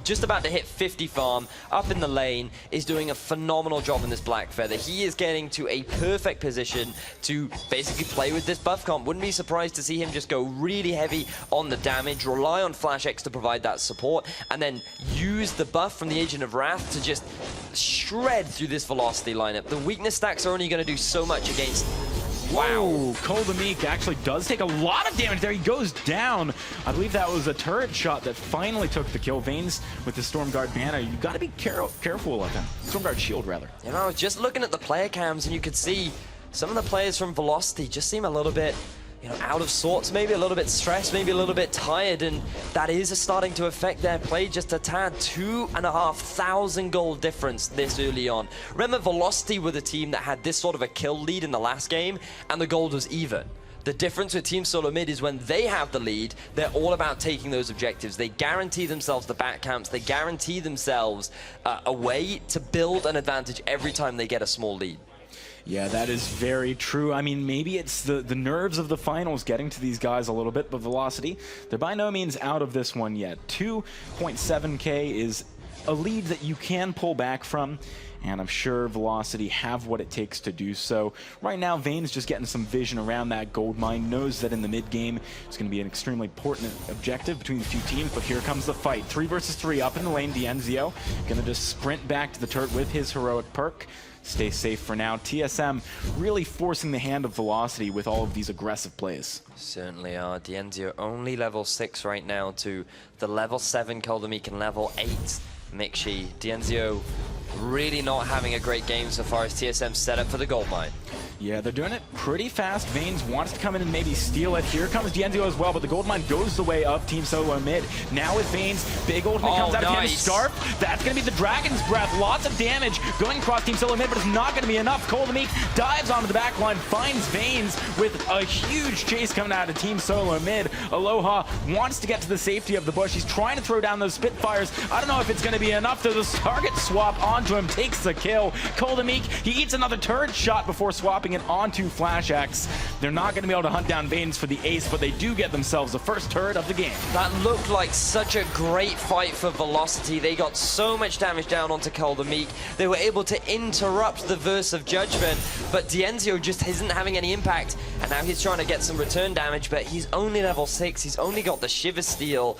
S1: Just about to hit 50 farm, up in the lane, is doing a phenomenal job in this Black Feather. He is getting to a perfect position to basically play with this buff comp. Wouldn't be surprised to see him just go really heavy on the damage, rely on Flash X to provide that support, and then use the buff from the Agent of Wrath to just shred through this Velocity lineup. The weakness stacks are only going to do so much against
S2: Wow, Koldemeek actually does take a lot of damage there. He goes down. I believe that was a turret shot that finally took the kill. Vaing's with the Stormguard banner. You got to be careful of him. Stormguard shield, rather.
S1: You know, just looking at the player cams, and you could see some of the players from Velocity just seem a little bit, you know, out of sorts, maybe a little bit stressed, maybe a little bit tired, and that is starting to affect their play just a tad. 2,500 gold difference this early on. Remember, Velocity were the team that had this sort of a kill lead in the last game, and the gold was even. The difference with Team SoloMid is when they have the lead, they're all about taking those objectives. They guarantee themselves the back camps. They guarantee themselves a way to build an advantage every time they get a small lead.
S2: Yeah, that is very true. I mean, maybe it's the nerves of the finals getting to these guys a little bit, but Velocity, they're by no means out of this one yet. 2.7k is a lead that you can pull back from, and I'm sure Velocity have what it takes to do so. Right now, Vaing's just getting some vision around that gold mine, knows that in the mid game, it's going to be an extremely important objective between the two teams, but here comes the fight. 3 versus 3 up in the lane. Dienzio going to just sprint back to the turret with his heroic perk. Stay safe for now. TSM really forcing the hand of Velocity with all of these aggressive plays.
S1: Certainly are. Dienzio only level 6 right now to the level 7 Koldemeek and level 8 Mixi. Dienzio really not having a great game so far as TSM set up for the gold mine.
S2: Yeah, they're doing it pretty fast. Vaing's wants to come in and maybe steal it. Here comes Dienzio as well, but the gold mine goes the way of Team SoloMid. Now with Vaing's big ultimate comes out of him. Scarf, that's going to be the Dragon's Breath. Lots of damage going across Team SoloMid, but it's not going to be enough. Koldemeek dives onto the back line, finds Vaing's with a huge chase coming out of Team SoloMid. Aloha wants to get to the safety of the bush. He's trying to throw down those Spitfires. I don't know if it's going to be enough, though. The target swap onto him takes the kill. Koldemeek, he eats another turret shot before swapping it onto Flash X. They're not going to be able to hunt down Vaing's for the ace, but they do get themselves the first turret of the game.
S1: That looked like such a great fight for Velocity. They got so much damage down onto Koldemeek. They were able to interrupt the Verse of Judgment, but Dienzio just isn't having any impact, and now he's trying to get some return damage, but he's only level 6. He's only got the Shiver Steel.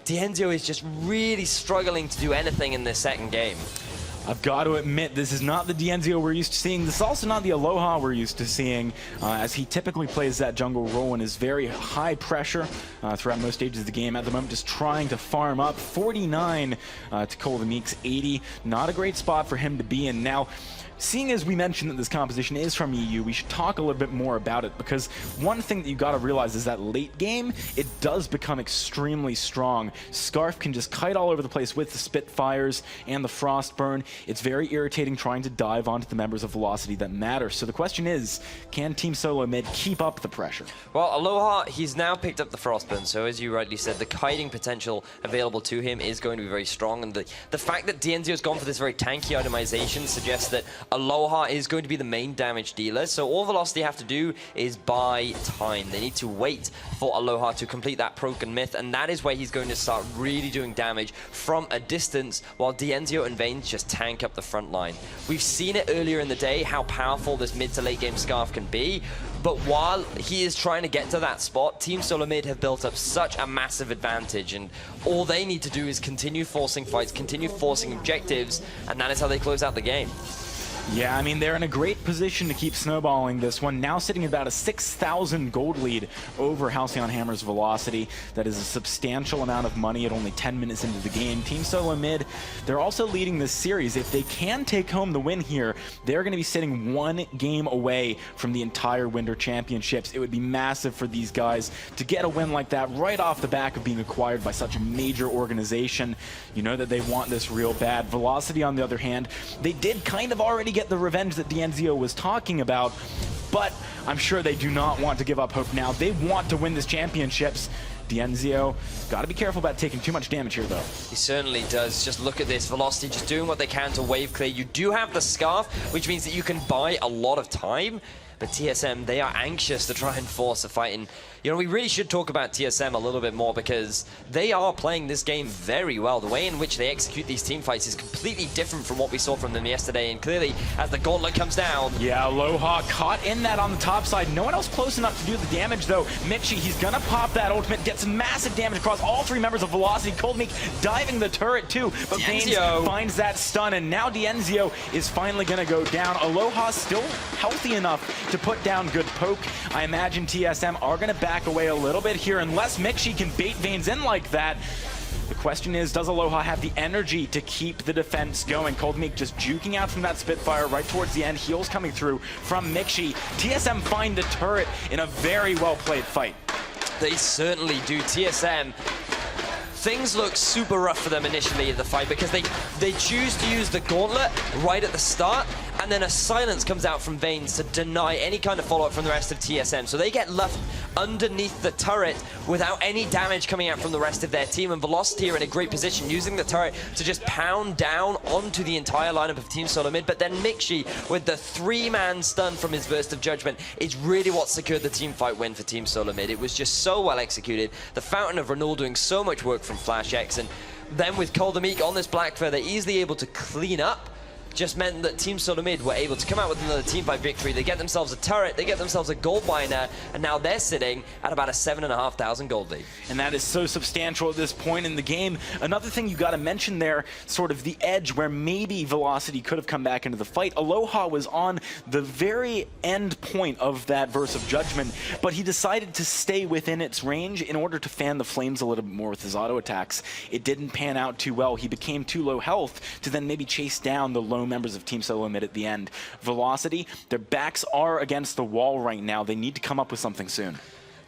S1: Dienzio is just really struggling to do anything in this second game.
S2: I've got to admit, this is not the Dienzio we're used to seeing. This is also not the Aloha we're used to seeing, as he typically plays that jungle role and is very high pressure throughout most stages of the game. At the moment, just trying to farm up. 49 to Koldemeek's 80. Not a great spot for him to be in. Now, seeing as we mentioned that this composition is from EU, we should talk a little bit more about it, because one thing that you got to realize is that late game, it does become extremely strong. Scarf can just kite all over the place with the Spitfires and the Frostburn. It's very irritating trying to dive onto the members of Velocity that matter. So the question is, can Team SoloMid keep up the pressure?
S1: Well, Aloha, he's now picked up the Frostburn, so as you rightly said, the kiting potential available to him is going to be very strong, and the fact that Dienzio's gone for this very tanky itemization suggests that Aloha is going to be the main damage dealer, so all Velocity have to do is buy time. They need to wait for Aloha to complete that broken myth, and that is where he's going to start really doing damage from a distance, while Dienzio and Vaing's just tank up the front line. We've seen it earlier in the day, how powerful this mid to late game Scarf can be, but while he is trying to get to that spot, Team SoloMid have built up such a massive advantage, and all they need to do is continue forcing fights, continue forcing objectives, and that is how they close out the game.
S2: Yeah, I mean, they're in a great position to keep snowballing this one, now sitting at about a 6,000 gold lead over Halcyon Hammer's Velocity. That is a substantial amount of money at only 10 minutes into the game. Team SoloMid, they're also leading this series. If they can take home the win here, they're going to be sitting 1 game away from the entire Winter Championships. It would be massive for these guys to get a win like that right off the back of being acquired by such a major organization. You know that they want this real bad. Velocity, on the other hand, they did kind of already get the revenge that Dienzio was talking about, but I'm sure they do not want to give up hope now. They want to win this championships. Dienzio, got to be careful about taking too much damage here, though.
S1: He certainly does. Just look at this. Velocity just doing what they can to wave clear. You do have the Scarf, which means that you can buy a lot of time, but TSM, they are anxious to try and force a fight. And you know, we really should talk about TSM a little bit more because they are playing this game very well. The way in which they execute these team fights is completely different from what we saw from them yesterday, and clearly, as the gauntlet comes down...
S2: Yeah, Aloha caught in that on the top side. No one else close enough to do the damage, though. Mixi, he's gonna pop that ultimate, gets massive damage across all three members of Velocity. Cold Meek diving the turret, too, but Vanes finds that stun, and now Dienzio is finally gonna go down. Aloha still healthy enough to put down good poke. I imagine TSM are gonna back away a little bit here unless Mixi can bait Vanes in like that. The question is, does Aloha have the energy to keep the defense going? Cold Meek just juking out from that Spitfire right towards the end. Heals coming through from Mixi. TSM find the turret in a very well-played fight.
S1: They certainly do. TSM, things look super rough for them initially in the fight because they choose to use the gauntlet right at the start, and then a silence comes out from Vanes to deny any kind of follow-up from the rest of TSM. So they get left underneath the turret without any damage coming out from the rest of their team, and Velocity are in a great position using the turret to just pound down onto the entire lineup of Team SoloMid. But then Mixi, with the 3-man stun from his Burst of Judgment, is really what secured the team fight win for Team SoloMid. It was just so well executed. The Fountain of Renewal doing so much work from FlashX, and then with Cold Meek on this Black Feather, easily able to clean up, just meant that Team SoloMid were able to come out with another team fight victory. They get themselves a turret, they get themselves a gold miner, and now they're sitting at about a 7,500 gold lead.
S2: And that is so substantial at this point in the game. Another thing you got to mention there, sort of the edge where maybe Velocity could have come back into the fight. Aloha was on the very end point of that Verse of Judgment, but he decided to stay within its range in order to fan the flames a little bit more with his auto attacks. It didn't pan out too well. He became too low health to then maybe chase down the low members of Team SoloMid at the end. Velocity, their backs are against the wall right now. They need to come up with something soon.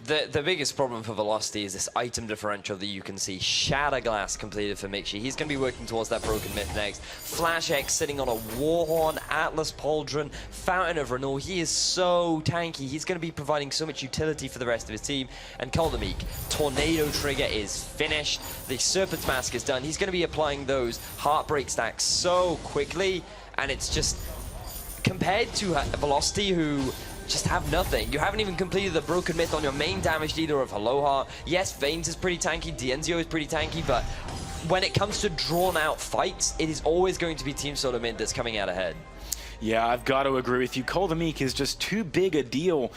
S1: The biggest problem for Velocity is this item differential that you can see. Shatter Glass completed for Mixi. He's going to be working towards that Broken Myth next. FlashX sitting on a Warhorn, Atlas Pauldron, Fountain of Renewal. He is so tanky. He's going to be providing so much utility for the rest of his team. And Coldmeek, Tornado Trigger is finished. The Serpent's Mask is done. He's going to be applying those Heartbreak stacks so quickly. And it's just, compared to Velocity, who just have nothing. You haven't even completed the Broken Myth on your main damage dealer of Aloha. Yes, Vanes is pretty tanky, Dienzio is pretty tanky, but when it comes to drawn-out fights, it is always going to be Team SoloMid that's coming out ahead.
S2: Yeah, I've got to agree with you. Cold Meek is just too big a deal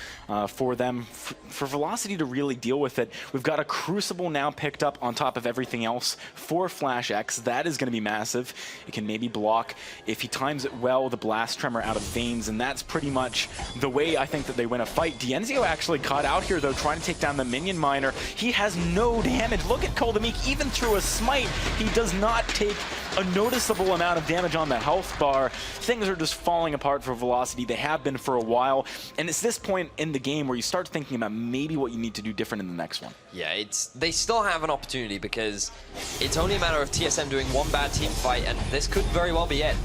S2: for them, for Velocity to really deal with it. We've got a Crucible now picked up on top of everything else for FlashX. That is going to be massive. It can maybe block, if he times it well, the Blast Tremor out of Vanes, and that's pretty much the way I think that they win a fight. Dienzio actually caught out here, though, trying to take down the Minion Miner. He has no damage. Look at Cold Meek. Even through a smite, he does not take a noticeable amount of damage on the health bar. Things are just falling apart for Velocity. They have been for a while, and it's this point in the game where you start thinking about maybe what you need to do different in the next one.
S1: Yeah, they still have an opportunity because it's only a matter of TSM doing one bad team fight, and this could very well be it.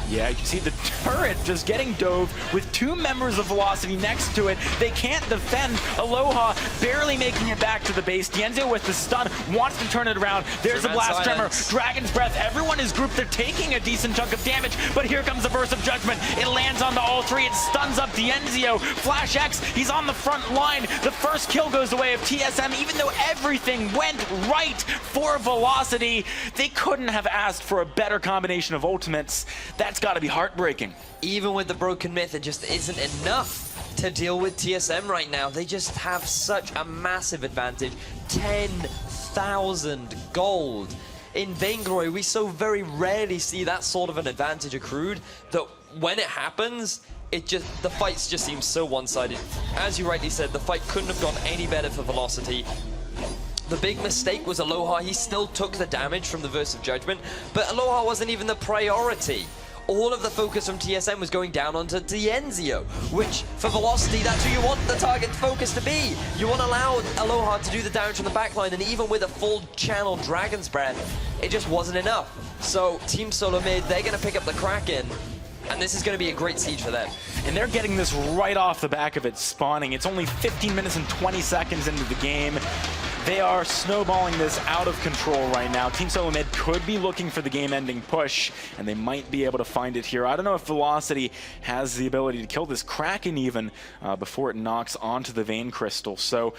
S2: Yeah, you can see the turret just getting dove with two members of Velocity next to it. They can't defend. Aloha barely making it back to the base. Dienzio with the stun, wants to turn it around. There's the Blast Tremor, Dragon's Breath. Everyone is grouped. They're taking a decent chunk of damage, but here comes the Burst of Judgment. It lands onto all three. It stuns up Dienzio. FlashX, he's on the front line. The first kill goes the way of TSM, even though everything went right for Velocity. They couldn't have asked for a better combination of ultimates. That's got to be heartbreaking.
S1: Even with the Broken Myth, it just isn't enough to deal with TSM right now. They just have such a massive advantage. 10,000 gold. In Vainglory, we so very rarely see that sort of an advantage accrued that when it happens, the fights just seem so one-sided. As you rightly said, the fight couldn't have gone any better for Velocity. The big mistake was Aloha. He still took the damage from the Verse of Judgment, but Aloha wasn't even the priority. All of the focus from TSM was going down onto Dienzio, which, for Velocity, that's who you want the target focus to be. You want to allow Aloha to do the damage on the backline, and even with a full channel Dragon's Breath, it just wasn't enough. So, Team SoloMid, they're going to pick up the Kraken, and this is going to be a great siege for them.
S2: And they're getting this right off the back of it spawning. It's only 15 minutes and 20 seconds into the game. They are snowballing this out of control right now. Team SoloMid could be looking for the game-ending push, and they might be able to find it here. I don't know if Velocity has the ability to kill this Kraken even before it knocks onto the Vein Crystal. So,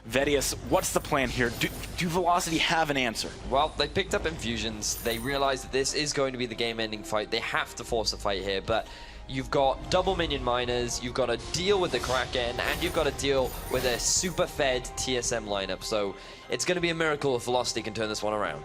S2: Vedius, what's the plan here? Do Velocity have an answer?
S1: Well, they picked up infusions. They realized that this is going to be the game-ending fight. They have to force a fight here, but you've got double minion miners, you've got to deal with the Kraken, and you've got to deal with a super fed TSM lineup. So it's going to be a miracle if Velocity can turn this one around.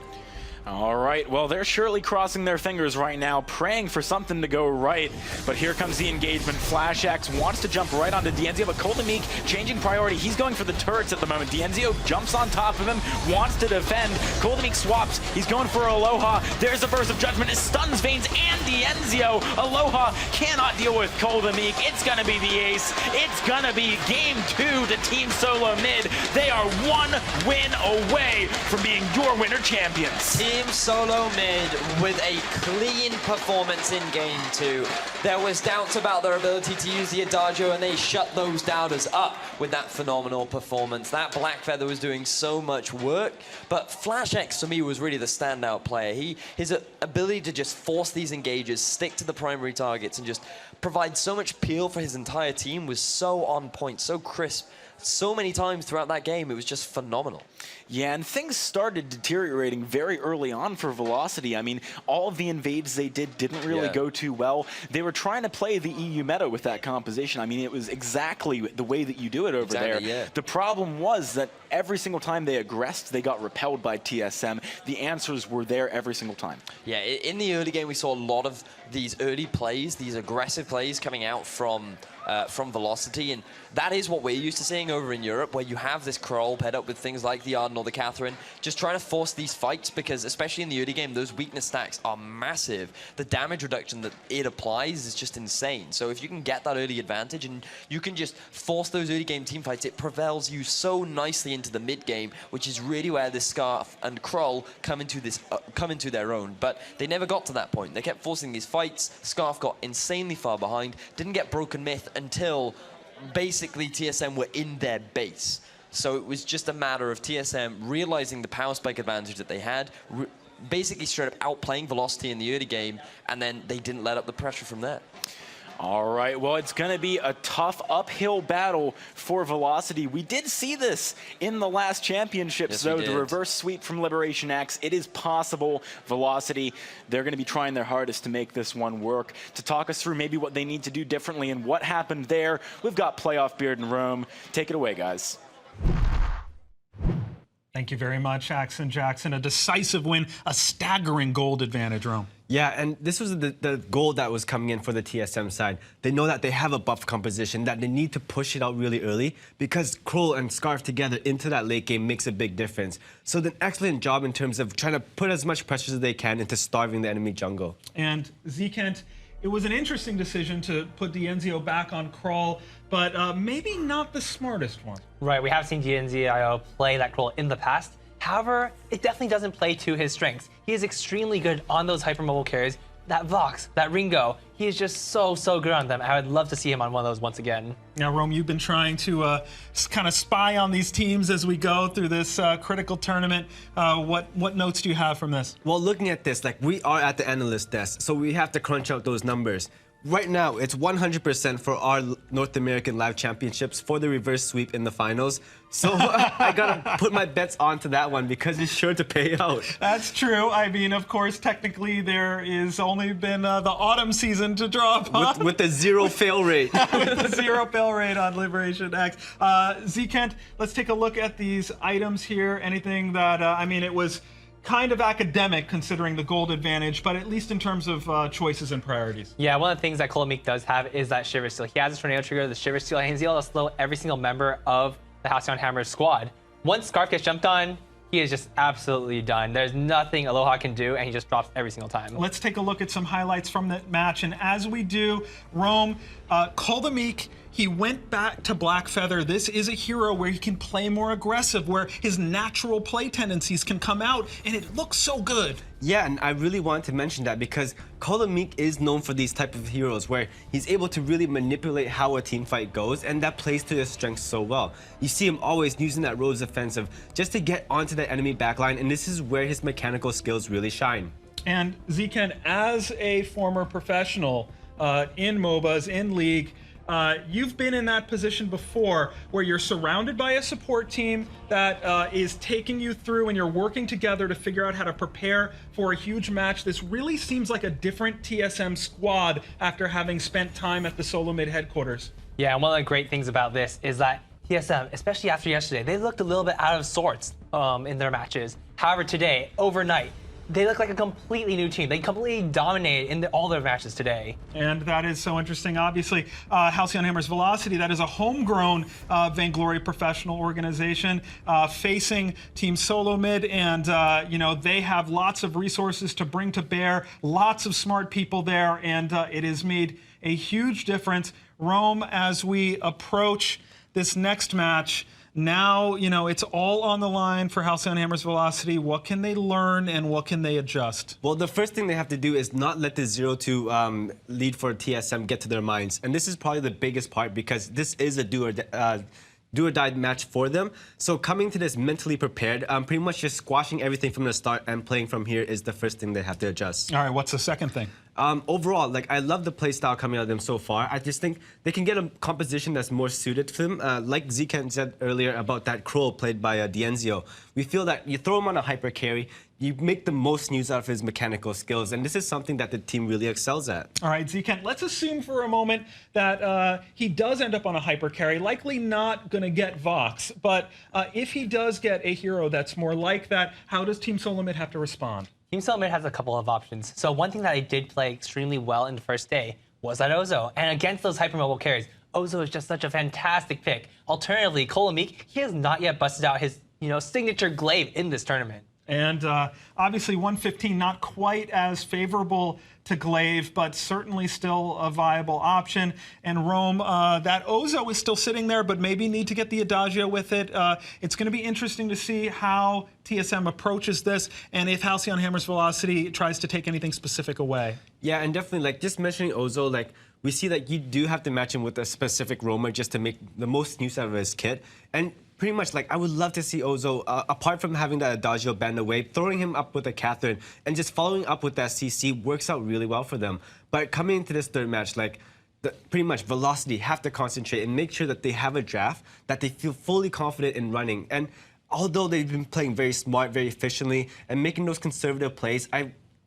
S2: All right, well, they're surely crossing their fingers right now, praying for something to go right. But here comes the engagement. FlashX wants to jump right onto Dienzio, but Coldemic changing priority. He's going for the turrets at the moment. Dienzio jumps on top of him, wants to defend. Coldemic swaps. He's going for Aloha. There's a burst of judgment. It stuns Veins and Dienzio. Aloha cannot deal with Coldemic. It's going to be the ace. It's going to be game 2 to Team SoloMid. They are 1 win away from being your winter champions.
S1: Team SoloMid with a clean performance in game 2. There was doubts about their ability to use the Adagio, and they shut those doubters up with that phenomenal performance. That Black Feather was doing so much work, but FlashX for me was really the standout player. His ability to just force these engages, stick to the primary targets, and just provide so much peel for his entire team was so on point, so crisp. So many times throughout that game, it was just phenomenal.
S2: Yeah, and things started deteriorating very early on for Velocity. I mean, all of the invades they didn't really go too well. They were trying to play the EU meta with that composition. I mean, it was exactly the way that you do it over there.
S1: Yeah.
S2: The problem was that every single time they aggressed, they got repelled by TSM. The answers were there every single time.
S1: Yeah, in the early game, we saw a lot of these early plays, these aggressive plays coming out from Velocity, and that is what we're used to seeing over in Europe, where you have this Kroll paired up with things like the Arden or the Catherine, just trying to force these fights, because especially in the early game, those weakness stacks are massive. The damage reduction that it applies is just insane. So if you can get that early advantage and you can just force those early game team fights, it propels you so nicely into the mid game, which is really where this Scarf and Kroll come into their own. But they never got to that point. They kept forcing these fights. Scarf got insanely far behind, didn't get Broken Myth until basically TSM were in their base. So it was just a matter of TSM realizing the power spike advantage that they had, basically straight up outplaying Velocity in the early game, and then they didn't let up the pressure from there.
S2: All right, well, it's going to be a tough uphill battle for Velocity. We did see this in the last championships, though, the reverse sweep from Liberation X. It is possible. Velocity, they're going to be trying their hardest to make this one work. To talk us through maybe what they need to do differently and what happened there, we've got Playoff Beard and Rome. Take it away, guys.
S3: Thank you very much, Axon Jackson. A decisive win, a staggering gold advantage, Rome.
S4: Yeah, and this was the goal that was coming in for the TSM side. They know that they have a buff composition, that they need to push it out really early, because Kroll and Scarf together into that late game makes a big difference. So an excellent job in terms of trying to put as much pressure as they can into starving the enemy jungle.
S3: And Zekent, it was an interesting decision to put Dienzio back on Kroll, but maybe not the smartest one.
S5: Right, we have seen Dienzio play that Kroll in the past. However, it definitely doesn't play to his strengths. He is extremely good on those hypermobile carries. That Vox, that Ringo, he is just so good on them. I would love to see him on one of those once again.
S3: Now, Rome, you've been trying to kind of spy on these teams as we go through this critical tournament. What notes do you have from this?
S4: Well, looking at this, like, we are at the analyst desk, so we have to crunch out those numbers. Right now, it's 100% for our North American Live Championships for the reverse sweep in the finals. So I gotta put my bets onto that one because it's sure to pay out.
S3: That's true. I mean, of course, technically there is only been the autumn season to draw upon.
S4: With the 0 fail rate.
S3: With the 0 fail rate on Liberation X. Zekent, let's take a look at these items here. Anything that, I mean, it was kind of academic considering the gold advantage, but at least in terms of choices and priorities.
S5: Yeah, one of the things that Coldemic does have is that Shiver Steel. He has a tornado trigger, the Shiver Steel, and he's able to slow every single member of the Halcyon Hammer's squad. Once Scarf gets jumped on, he is just absolutely done. There's nothing Aloha can do, and he just drops every single time.
S3: Let's take a look at some highlights from that match, and as we do, Rome, Coldemic, He went back to Black Feather. This is a hero where he can play more aggressive, where his natural play tendencies can come out, and it looks so good.
S4: Yeah, and I really want to mention that because SoloMid is known for these type of heroes where he's able to really manipulate how a team fight goes, and that plays to his strengths so well. You see him always using that Rose offensive just to get onto the enemy backline, and this is where his mechanical skills really shine.
S3: And Zken, as a former professional in MOBAs, in League, you've been in that position before where you're surrounded by a support team that is taking you through and you're working together to figure out how to prepare for a huge match. This really seems like a different TSM squad after having spent time at the SoloMid headquarters.
S5: Yeah, and one of the great things about this is that TSM, especially after yesterday, they looked a little bit out of sorts in their matches. However, today, overnight, they look like a completely new team. They completely dominated in all their matches today.
S3: And that is so interesting. Obviously, Halcyon Hammer's Velocity, that is a homegrown Vainglory professional organization facing Team SoloMid. And, you know, they have lots of resources to bring to bear, lots of smart people there, and it has made a huge difference. Rome, as we approach this next match, now, you know, it's all on the line for Halcyon Hammer's Velocity. What can they learn and what can they adjust?
S4: Well, the first thing they have to do is not let the 0-2 lead for TSM get to their minds. And this is probably the biggest part because this is a do or die match for them. So coming to this mentally prepared, pretty much just squashing everything from the start and playing from here is the first thing they have to adjust.
S3: All right, what's the second thing?
S4: Overall, like I love the play style coming out of them so far. I just think they can get a composition that's more suited to them. Like Zken said earlier about that Kroll played by Dienzio. We feel that you throw him on a hyper carry, you make the most use out of his mechanical skills, and this is something that the team really excels at.
S3: All right, Zken, let's assume for a moment that he does end up on a hyper carry, likely not going to get Vox, but if he does get a hero that's more like that, how does Team SoloMid have to respond?
S5: Team SoloMid has a couple of options. So one thing that I did play extremely well in the first day was that Ozo. And against those hypermobile carries, Ozo is just such a fantastic pick. Alternatively, SoloMid, he has not yet busted out his signature glaive in this tournament.
S3: And obviously 115 not quite as favorable to glaive, but certainly still a viable option. And Rome, that Ozo is still sitting there, but maybe need to get the Adagio with it. It's going to be interesting to see how TSM approaches this and if Halcyon Hammer's Velocity tries to take anything specific away.
S4: Yeah, and definitely, like, just mentioning Ozo, like, we see that you do have to match him with a specific roamer just to make the most use out of his kit. And pretty much, like, I would love to see Ozo, apart from having that Adagio banned away, throwing him up with a Catherine and just following up with that CC works out really well for them. But coming into this third match, like, pretty much Velocity have to concentrate and make sure that they have a draft that they feel fully confident in running. And although they've been playing very smart, very efficiently, and making those conservative plays,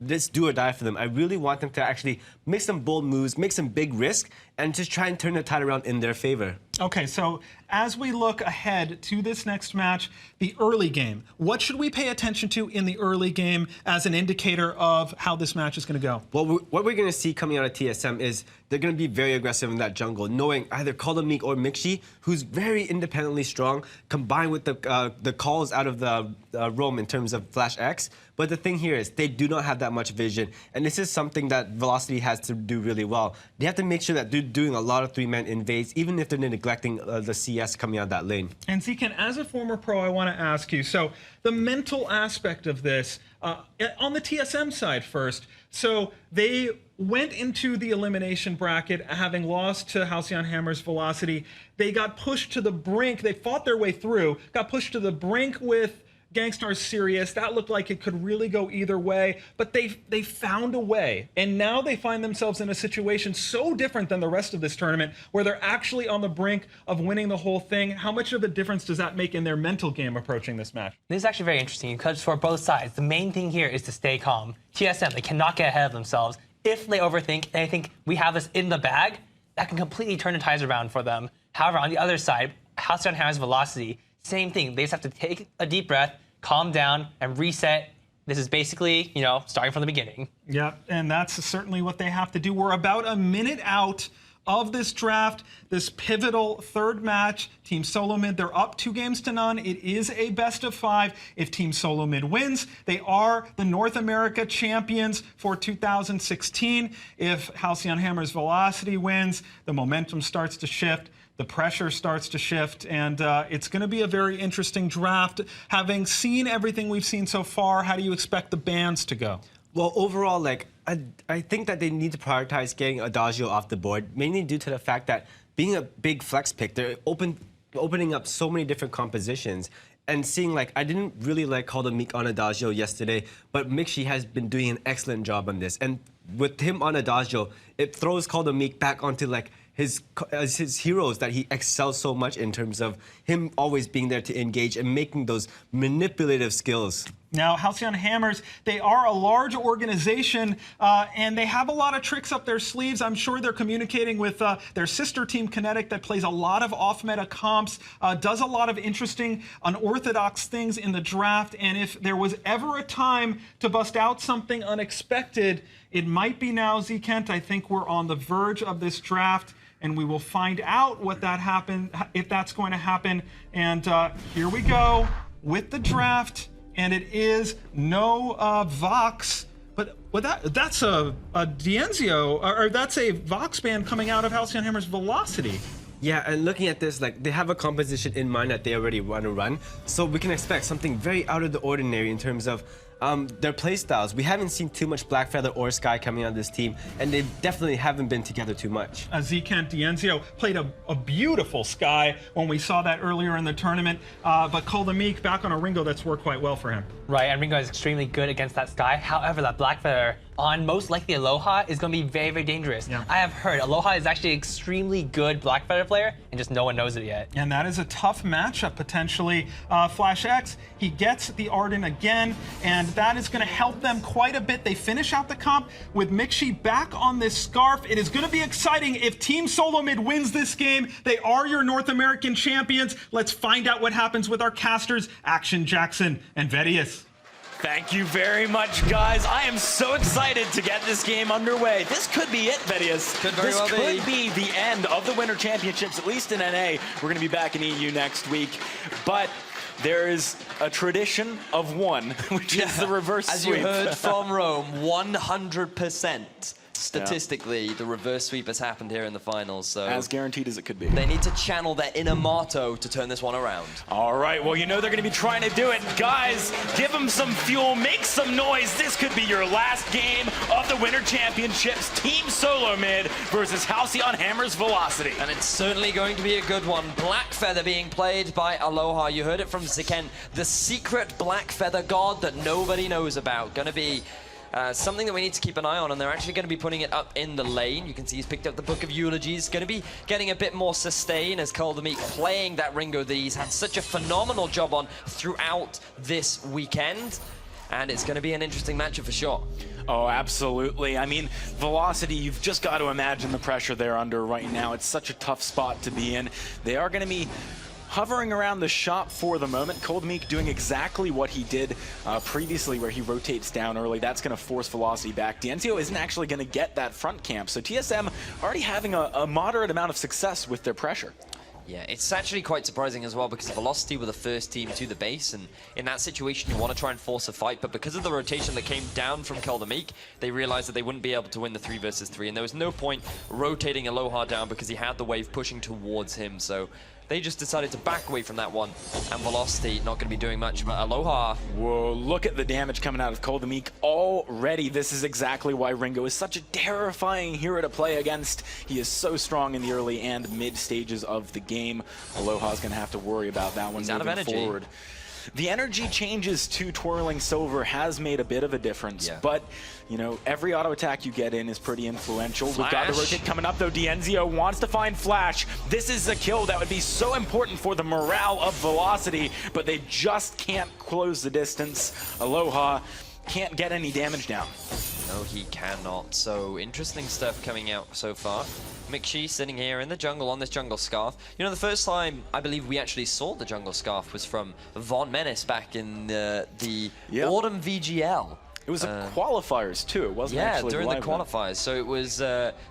S4: this do or die for them. I really want them to actually make some bold moves, make some big risk, and just try and turn the tide around in their favor.
S3: Okay, so as we look ahead to this next match, the early game, what should we pay attention to in the early game as an indicator of how this match is going to go?
S4: Well, what we're going to see coming out of TSM is they're going to be very aggressive in that jungle, knowing either SoloMid or Mixi, who's very independently strong, combined with the calls out of the roam in terms of Flash X. But the thing here is they do not have that much vision, and this is something that Velocity has to do really well. They have to make sure that they're doing a lot of three-man invades, even if they're neglecting the CS coming out of that lane.
S3: And Zken, as a former pro, I want to ask you, so the mental aspect of this, on the TSM side first, so they went into the elimination bracket having lost to Halcyon Hammer's Velocity. They got pushed to the brink. They fought their way through, got pushed to the brink with Gangstar's Sirius. That looked like it could really go either way, but they found a way. And now they find themselves in a situation so different than the rest of this tournament where they're actually on the brink of winning the whole thing. How much of a difference does that make in their mental game approaching this match?
S5: This is actually very interesting because for both sides, the main thing here is to stay calm. TSM, they cannot get ahead of themselves. If they overthink and they think we have this in the bag, that can completely turn the tides around for them. However, on the other side, Halcyon Hammer's Velocity, same thing. They just have to take a deep breath, calm down, and reset. This is basically, starting from the beginning.
S3: Yeah, and that's certainly what they have to do. We're about a minute out of this draft, this pivotal third match. Team SoloMid, they're up 2-0. It is a best of 5. If Team SoloMid wins, they are the North America champions for 2016. If Halcyon Hammer's Velocity wins, the momentum starts to shift the pressure starts to shift, and it's going to be a very interesting draft. Having seen everything we've seen so far, how do you expect the bans to go?
S4: Well, overall, like I think that they need to prioritize getting Adagio off the board, mainly due to the fact that being a big flex pick, they're opening up so many different compositions. And seeing, like, I didn't really like Call the Meek on Adagio yesterday, but Mixi has been doing an excellent job on this. And with him on Adagio, it throws Call the Meek back onto, like, his heroes that he excels so much in terms of him always being there to engage and making those manipulative skills.
S3: Now, Halcyon Hammers, they are a large organization, and they have a lot of tricks up their sleeves. I'm sure they're communicating with their sister team, Kinetic, that plays a lot of off-meta comps, does a lot of interesting, unorthodox things in the draft, and if there was ever a time to bust out something unexpected, it might be now, Z-Kent. I think we're on the verge of this draft, and we will find out what that happened, if that's going to happen. And here we go with the draft. And it is no Vox, but that's a Dienzio, or that's a Vox band coming out of Halcyon Hammer's Velocity.
S4: Yeah, and looking at this, like, they have a composition in mind that they already want to run, so we can expect something very out of the ordinary in terms of their playstyles. We haven't seen too much Black Feather or Sky coming on this team, and they definitely haven't been together too much.
S3: Z-Kent Dienzio played a beautiful Sky when we saw that earlier in the tournament, but Call the Meek back on a Ringo that's worked quite well for him.
S5: Right, and Ringo is extremely good against that Sky. However, that Black Feather on most likely Aloha is going to be very, very dangerous.
S3: Yeah.
S5: I have heard Aloha is actually an extremely good Black Feather player, and just no one knows it yet.
S3: And that is a tough matchup, potentially. Flash X, he gets the Arden again, and that is going to help them quite a bit. They finish out the comp with Mixi back on this Scarf. It is going to be exciting if Team SoloMid wins this game. They are your North American champions. Let's find out what happens with our casters, Action Jackson and Vedius.
S6: Thank you very much, guys. I am so excited to get this game underway. This could be it, Vedius.
S1: Could very well be.
S6: This could be the end of the Winter Championships, at least in NA. We're going to be back in EU next week. But there is a tradition of one, which is the reverse
S1: As
S6: sweep.
S1: you heard from Rome, 100%. Statistically, the reverse sweep has happened here in the finals. So
S2: As guaranteed as it could be.
S1: they need to channel their inner Marto to turn this one around.
S6: All right, well, you know they're going to be trying to do it. Guys, give them some fuel, make some noise. This could be your last game of the Winter Championships. Team SoloMid versus Halcyon Hammer's Velocity.
S1: And it's certainly going to be a good one. Black Feather being played by Aloha. You heard it from Ziken, the secret Black Feather god that nobody knows about. Going to be something that we need to keep an eye on, and they're actually going to be putting it up in the lane. You can see he's picked up the Book of Eulogies. Going to be getting a bit more sustain as Call the Meek playing that Ringo that he's had such a phenomenal job on throughout this weekend. And it's going to be an interesting matchup for sure.
S2: Oh, absolutely. I mean, Velocity, you've just got to imagine the pressure they're under right now. It's such a tough spot to be in. They are going to be hovering around the shop for the moment. Cold Meek doing exactly what he did previously, where he rotates down early. That's going to force Velocity back. Dienzio isn't actually going to get that front camp, so TSM already having a moderate amount of success with their pressure.
S1: Yeah, it's actually quite surprising as well, because Velocity were the first team to the base, and in that situation you want to try and force a fight, but because of the rotation that came down from Call the Meek, they realized that they wouldn't be able to win the 3 versus 3, and there was no point rotating Aloha down because he had the wave pushing towards him, so they just decided to back away from that one, and Velocity not going to be doing much, but Aloha.
S2: Whoa, look at the damage coming out of Cold the Meek already. This is exactly why Ringo is such a terrifying hero to play against. He is so strong in the early and mid stages of the game. Aloha's going to have to worry about that one moving forward. The energy changes to Twirling Silver has made a bit of a difference, but, you know, every auto attack you get in is pretty influential.
S1: Flash.
S2: We've got the rotate coming up, though. Dienzio wants to find Flash. This is a kill that would be so important for the morale of Velocity, but they just can't close the distance. Aloha can't get any damage down.
S1: No, he cannot. So interesting stuff coming out so far. Mixi sitting here in the jungle on this jungle scarf. You know, the first time I believe we actually saw the jungle scarf was from Von Menace back in the Autumn VGL.
S2: It was qualifiers too. It wasn't actually
S1: during the
S2: live
S1: qualifiers. So it was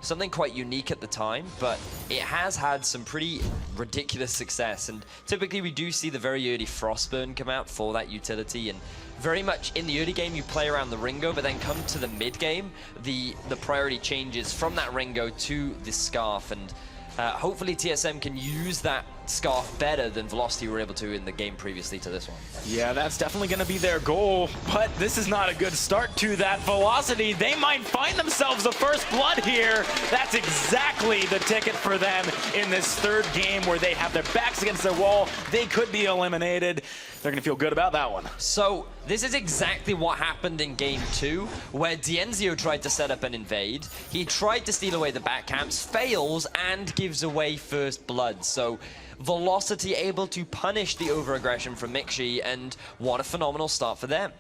S1: something quite unique at the time, but it has had some pretty ridiculous success. And typically we do see the very early Frostburn come out for that utility, and very much in the early game you play around the Ringo, but then come to the mid game, the priority changes from that Ringo to the Scarf. And Hopefully TSM can use that Scarf better than Velocity were able to in the game previously to this one.
S2: Yeah, that's definitely going to be their goal, but this is not a good start to that. Velocity, they might find themselves the first blood here. That's exactly the ticket for them in this third game where they have their backs against their wall. They could be eliminated. They're going to feel good about that one.
S1: So this is exactly what happened in game 2, where Dienzio tried to set up an invade. He tried to steal away the back camps, fails, and gives away first blood. So Velocity able to punish the overaggression from Mixi, and what a phenomenal start for them.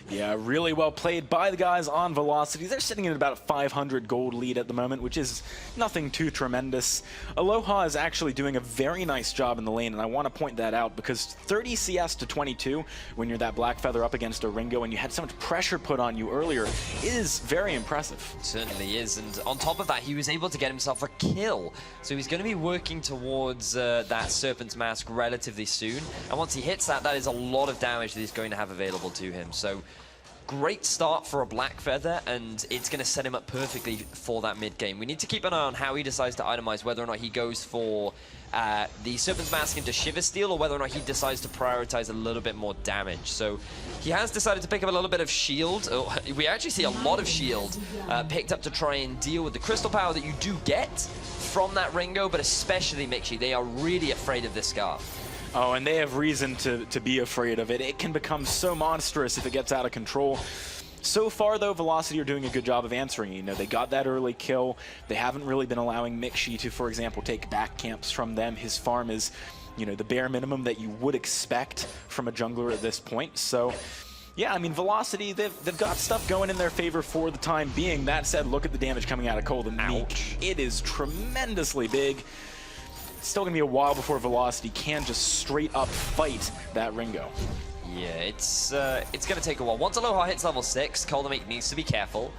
S2: Yeah, really well played by the guys on Velocity. They're sitting at about a 500 gold lead at the moment, which is nothing too tremendous. Aloha is actually doing a very nice job in the lane, and I want to point that out because 30 CS to 22 when you're that Black Feather up against a Ringo and you had so much pressure put on you earlier is very impressive.
S1: Certainly is, and on top of that, he was able to get himself a kill. So he's going to be working towards that Serpent's Mask relatively soon, and once he hits that, that is a lot of damage that he's going to have available to him. So great start for a Black Feather, and it's going to set him up perfectly for that mid game. We need to keep an eye on how he decides to itemize, whether or not he goes for the Serpent's Mask into Shiver Steel, or whether or not he decides to prioritize a little bit more damage. So he has decided to pick up a little bit of shield. Oh, we actually see a lot of shield picked up to try and deal with the crystal power that you do get from that Ringo, but especially Mixi. They are really afraid of this Scarf.
S2: Oh, and they have reason to be afraid of it. It can become so monstrous if it gets out of control. So far, though, Velocity are doing a good job of answering. You know, they got that early kill. They haven't really been allowing Mixi to, for example, take back camps from them. His farm is, you know, the bare minimum that you would expect from a jungler at this point. So, yeah, I mean, Velocity, they've got stuff going in their favor for the time being. That said, look at the damage coming out of Cold and Meek. It is tremendously big. It's still going to be a while before Velocity can just straight up fight that Ringo.
S1: Yeah, it's going to take a while. Once Aloha hits level 6, Coldamate needs to be careful,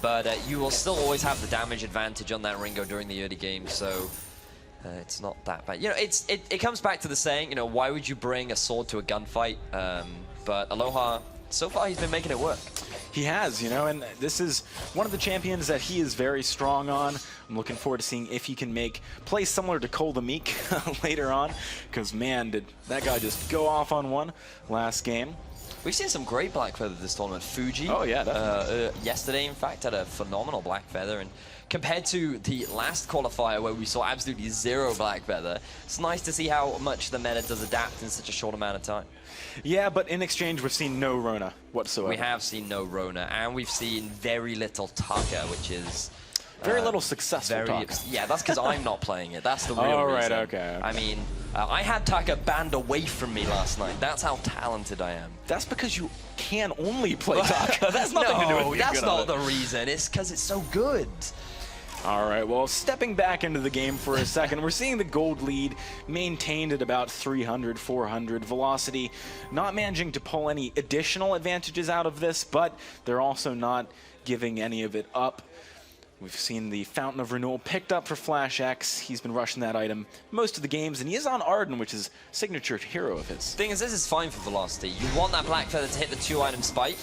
S1: but you will still always have the damage advantage on that Ringo during the early game, so it's not that bad. You know, it comes back to the saying, you know, why would you bring a sword to a gunfight? But Aloha, so far he's been making it work.
S2: He has, you know, and this is one of the champions that he is very strong on. I'm looking forward to seeing if he can make plays similar to Cole the Meek later on, because man, did that guy just go off on one last game.
S1: We've seen some great Black Feather this tournament. Fuji,
S2: oh yeah,
S1: yesterday in fact had a phenomenal Black Feather, and compared to the last qualifier where we saw absolutely zero Black Feather, it's nice to see how much the meta does adapt in such a short amount of time.
S2: Yeah, but in exchange we've seen no Rona whatsoever.
S1: We have seen no Rona, and we've seen very little Taka, which is
S2: very little successful Taka.
S1: Yeah, that's because I'm not playing it. That's the real reason.
S2: Right, okay.
S1: I mean, I had Taka banned away from me last night. That's how talented I am.
S2: That's because you can only play Taka. That's nothing to do with being
S1: that's
S2: good
S1: not the reason. It's because it's so good.
S2: All right, well, stepping back into the game for a second, we're seeing the gold lead maintained at about 300, 400. Velocity not managing to pull any additional advantages out of this, but they're also not giving any of it up. We've seen the Fountain of Renewal picked up for Flash X. He's been rushing that item most of the games, and he is on Arden, which is a signature hero of his.
S1: Thing is, this is fine for Velocity. You want that Black Feather to hit the 2-item spike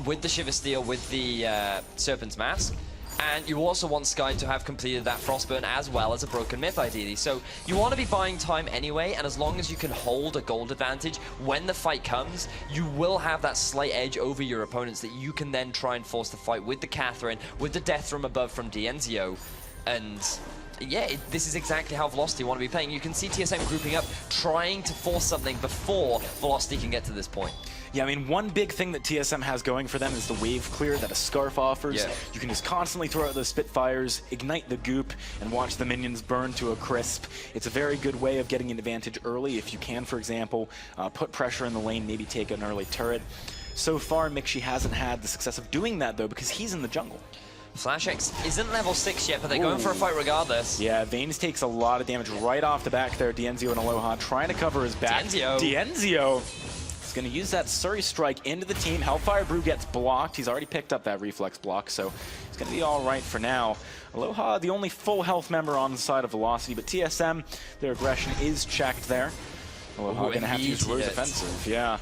S1: with the Shiver Steel, with the Serpent's Mask. And you also want Sky to have completed that Frostburn as well as a Broken Myth, ideally. So you want to be buying time anyway, and as long as you can hold a gold advantage, when the fight comes, you will have that slight edge over your opponents that you can then try and force the fight with the Catherine, with the Death from Above from Dienzio. And yeah, this is exactly how Velocity want to be playing. You can see TSM grouping up, trying to force something before Velocity can get to this point.
S2: Yeah, I mean, one big thing that TSM has going for them is the wave clear that a Scarf offers.
S1: Yeah.
S2: You can just constantly throw out those Spitfires, ignite the goop, and watch the minions burn to a crisp. It's a very good way of getting an advantage early if you can, for example, put pressure in the lane, maybe take an early turret. So far, Mixi hasn't had the success of doing that, though, because he's in the jungle.
S1: Flash X isn't level 6 yet, but they're going for a fight regardless.
S2: Yeah, Vanes takes a lot of damage right off the back there. Dienzio and Aloha trying to cover his back. Dienzio is going to use that Surrey Strike into the team. Hellfire Brew gets blocked. He's already picked up that reflex block, so it's going to be all right for now. Aloha, the only full health member on the side of Velocity, but TSM, their aggression is checked there. Aloha going to have to use Rose Offensive. Yeah.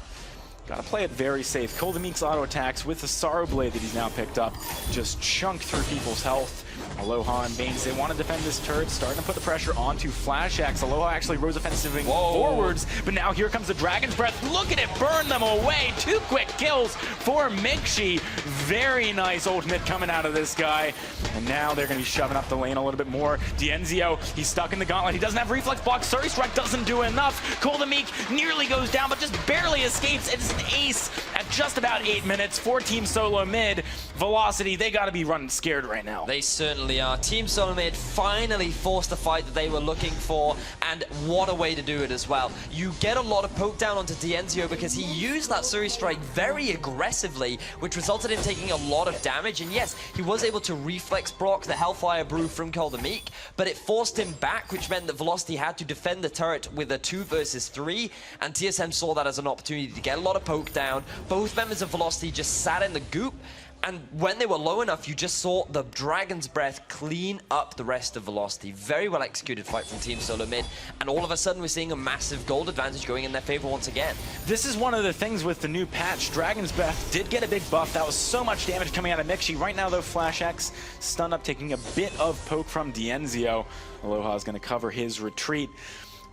S2: Gotta play it very safe. Cold Meek's auto attacks with the Sorrow Blade that he's now picked up just chunk through people's health. Aloha and Baines, they want to defend this turret, starting to put the pressure onto FlashX. Aloha actually rose offensiving forwards, but now here comes the Dragon's Breath. Look at it burn them away. 2 quick kills for Mixi. Very nice ultimate coming out of this guy. And now they're going to be shoving up the lane a little bit more. Dienzio, he's stuck in the gauntlet. He doesn't have reflex block. Surrey Strike doesn't do enough. Coldamik nearly goes down, but just barely escapes. It's an ace at just about 8 minutes for Team SoloMid. Velocity, they got to be running scared right now.
S1: They certainly are. Team SoloMid finally forced the fight that they were looking for, and what a way to do it as well. You get a lot of poke down onto Dienzio because he used that Surrey Strike very aggressively, which resulted in taking a lot of damage. And yes, he was able to reflex block the Hellfire Brew from Coldamik, but it forced him back, which meant that Velocity had to defend the turret with a 2 versus 3, and TSM saw that as an opportunity to get a lot of poke down. Both members of Velocity just sat in the goop, and when they were low enough, you just saw the Dragon's Breath clean up the rest of Velocity. Very well executed fight from Team SoloMid, and all of a sudden we're seeing a massive gold advantage going in their favor once again.
S2: This is one of the things with the new patch. Dragon's Breath did get a big buff. That was so much damage coming out of Mixi. Right now, though, FlashX stunned up, taking a bit of poke from Dienzio. Aloha is going to cover his retreat.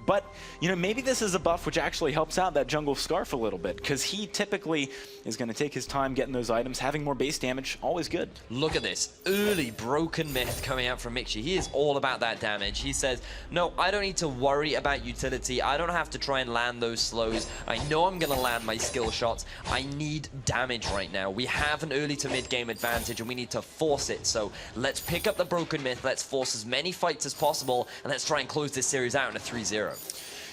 S2: But, you know, maybe this is a buff which actually helps out that jungle Scarf a little bit, because he typically is going to take his time getting those items. Having more base damage, always good.
S1: Look at this early broken myth coming out from Mixi. He is all about that damage. He says, no, I don't need to worry about utility. I don't have to try and land those slows. I know I'm going to land my skill shots. I need damage right now. We have an early to mid game advantage, and we need to force it. So let's pick up the broken myth. Let's force as many fights as possible, and let's try and close this series out in a 3-0.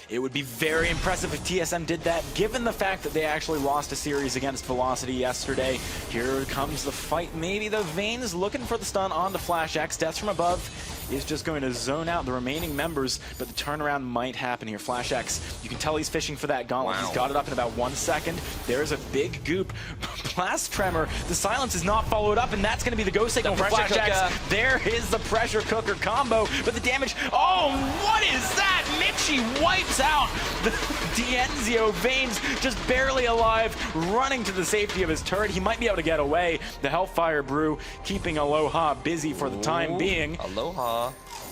S2: It would be very impressive if TSM did that, given the fact that they actually lost a series against Velocity yesterday. Here comes the fight. Maybe the Veins looking for the stun on the FlashX. Death from above is just going to zone out the remaining members, but the turnaround might happen here. FlashX, you can tell he's fishing for that gauntlet.
S1: Wow.
S2: He's got it up in about 1 second. There's a big goop. Blast Tremor. The silence is not followed up, and that's going to be the go signal for FlashX. There is the pressure cooker combo, but the damage. Oh, what is that? Mixi wipes out the Dienzio. Veins just barely alive, running to the safety of his turret. He might be able to get away. The Hellfire Brew keeping Aloha busy for the time being.
S1: Aloha.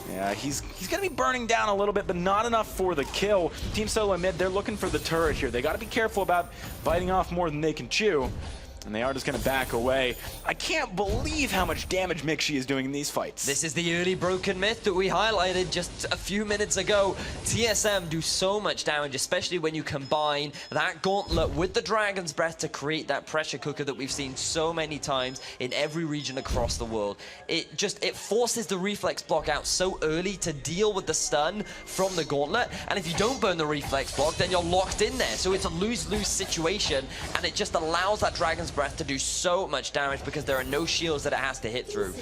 S2: Yeah, he's going to be burning down a little bit, but not enough for the kill. Team SoloMid, they're looking for the turret here. They got to be careful about biting off more than they can chew, and they are just going to back away. I can't believe how much damage Mixi is doing in these fights.
S1: This is the early broken myth that we highlighted just a few minutes ago. TSM do so much damage, especially when you combine that gauntlet with the Dragon's Breath to create that pressure cooker that we've seen so many times in every region across the world. It forces the reflex block out so early to deal with the stun from the gauntlet, and if you don't burn the reflex block, then you're locked in there. So it's a lose-lose situation, and it just allows that Dragon's Breath to do so much damage because there are no shields that it has to hit through.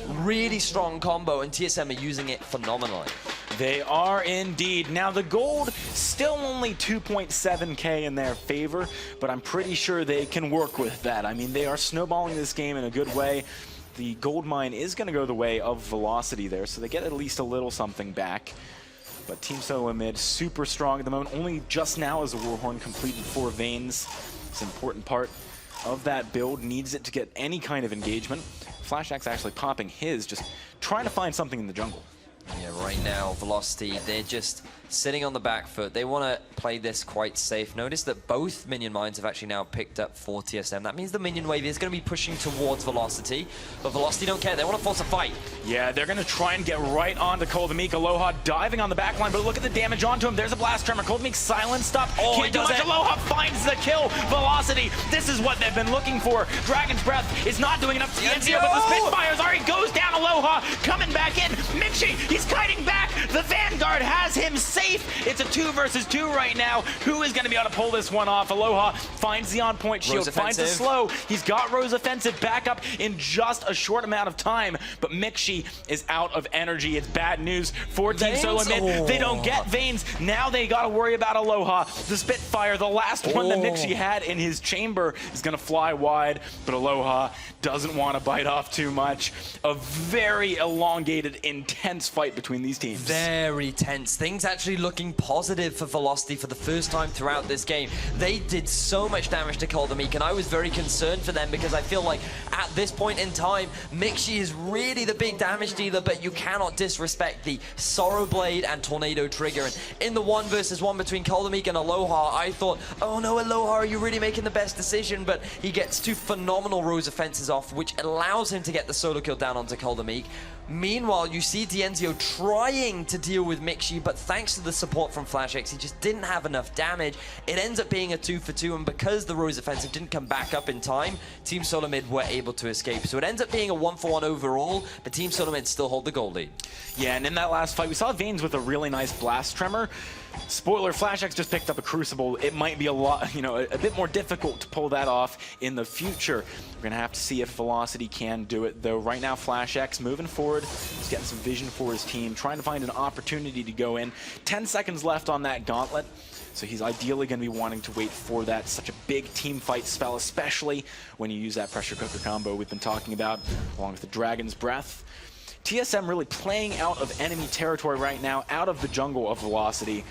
S1: Really strong combo, and TSM are using it phenomenally.
S2: They are indeed. Now the gold still only 2.7k in their favor, but I'm pretty sure they can work with that. I mean, they are snowballing this game in a good way. The gold mine is going to go the way of Velocity there, so they get at least a little something back. But Team SoloMid super strong at the moment. Only just now is the Warhorn completed 4 Veins. It's an important part of that build, needs it to get any kind of engagement. FlashX actually popping his, just trying to find something in the jungle.
S1: Yeah, right now, Velocity, they're just sitting on the back foot. They want to play this quite safe. Notice that both minion mines have actually now picked up for TSM. That means the minion wave is going to be pushing towards Velocity, but Velocity don't care. They want to force a fight.
S2: Yeah, they're going to try and get right onto Coldamik. Aloha diving on the back line, but look at the damage onto him. There's a Blast Tremor. Coldamik silenced up.
S1: Oh,
S2: Can't do much. Aloha finds the kill. Velocity, this is what they've been looking for. Dragon's Breath is not doing enough to Dienzio, but the Spitfires already goes down. Aloha coming back in. Mixi, he's kiting back. The Vanguard has him safe. It's a 2 versus 2 right now. Who is going to be able to pull this one off? Aloha finds the on-point shield, finds the slow. He's got Rose Offensive back up in just a short amount of time, but Mixi is out of energy. It's bad news for Team SoloMid. They don't get Veins. Now they got to worry about Aloha. The Spitfire, the last one that Mixi had in his chamber, is going to fly wide, but Aloha doesn't want to bite off too much. A very elongated, intense fight between these teams.
S1: Very tense. Things actually looking positive for Velocity for the first time throughout this game. They did so much damage to Koldemeek, and I was very concerned for them because I feel like at this point in time, Mixi is really the big damage dealer, but you cannot disrespect the Sorrow Blade and Tornado Trigger. And in the 1v1 between Koldemeek and Aloha, I thought, oh no, Aloha, are you really making the best decision? But he gets 2 phenomenal Rosa Fences off, which allows him to get the solo kill down onto Koldemeek. Meanwhile, you see Dienzio trying to deal with Mixi, but thanks to the support from FlashX, he just didn't have enough damage. It ends up being a 2-for-2, and because the Rose offensive didn't come back up in time, Team SoloMid were able to escape. So it ends up being a 1-for-1 overall, but Team SoloMid still hold the goal lead.
S2: Yeah, and in that last fight, we saw Vanes with a really nice blast tremor. Spoiler, FlashX just picked up a Crucible. It might be a lot, a bit more difficult to pull that off in the future. We're gonna have to see if Velocity can do it, though. Right now, FlashX moving forward. He's getting some vision for his team, trying to find an opportunity to go in. 10 seconds left on that gauntlet, so he's ideally gonna be wanting to wait for that. Such a big team fight spell, especially when you use that pressure cooker combo we've been talking about, along with the Dragon's Breath. TSM really playing out of enemy territory right now, out of the jungle of Velocity.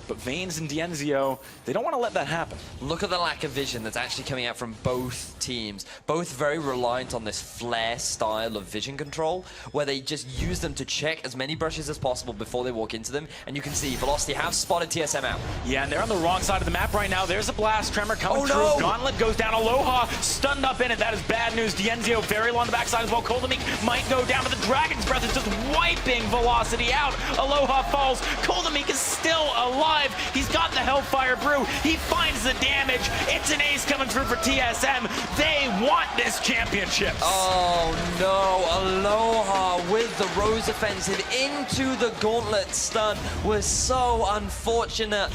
S2: But Vanes and Dienzio, they don't want to let that happen.
S1: Look at the lack of vision that's actually coming out from both teams. Both very reliant on this flare style of vision control, where they just use them to check as many brushes as possible before they walk into them. And you can see Velocity have spotted TSM out.
S2: Yeah, and they're on the wrong side of the map right now. There's a blast tremor coming through.
S1: No!
S2: Gauntlet goes down. Aloha stunned up in it. That is bad news. Dienzio very low on the backside as well. Koldemeek might go down, but the Dragon's Breath is just wiping Velocity out. Aloha falls. Koldemeek is still alive. He's got the Hellfire Brew. He finds the damage. It's an ace coming through for TSM. They want this championship.
S1: Oh no, Aloha with the Rose offensive into the Gauntlet stun was so unfortunate.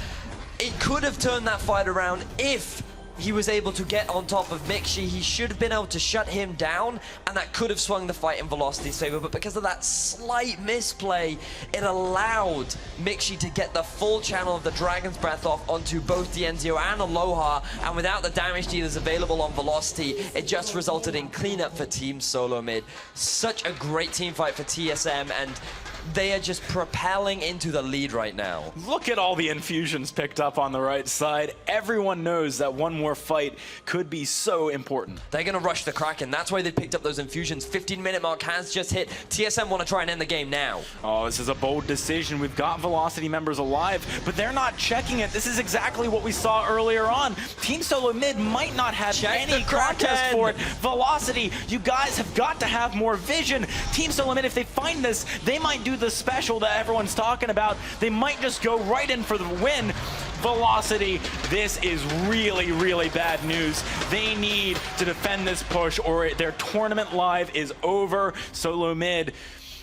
S1: It could have turned that fight around if he was able to get on top of Mixi. He should have been able to shut him down, and that could have swung the fight in Velocity's favor, but because of that slight misplay, it allowed Mixi to get the full channel of the Dragon's Breath off onto both Dienzio and Aloha, and without the damage dealers available on Velocity, it just resulted in cleanup for Team SoloMid. Such a great team fight for TSM, and they are just propelling into the lead right now.
S2: Look at all the infusions picked up on the right side. Everyone knows that one more fight could be so important.
S1: They're going to rush the Kraken. That's why they picked up those infusions. 15-minute mark has just hit. TSM want to try and end the game now.
S2: Oh, this is a bold decision. We've got Velocity members alive, but they're not checking it. This is exactly what we saw earlier on. Team SoloMid might not have any contest for it. Velocity, you guys have got to have more vision. Team SoloMid, if they find this, they might do the special that everyone's talking about. They might just go right in for the win. Velocity, this is really, really bad news. They need to defend this push or their tournament live is over. SoloMid,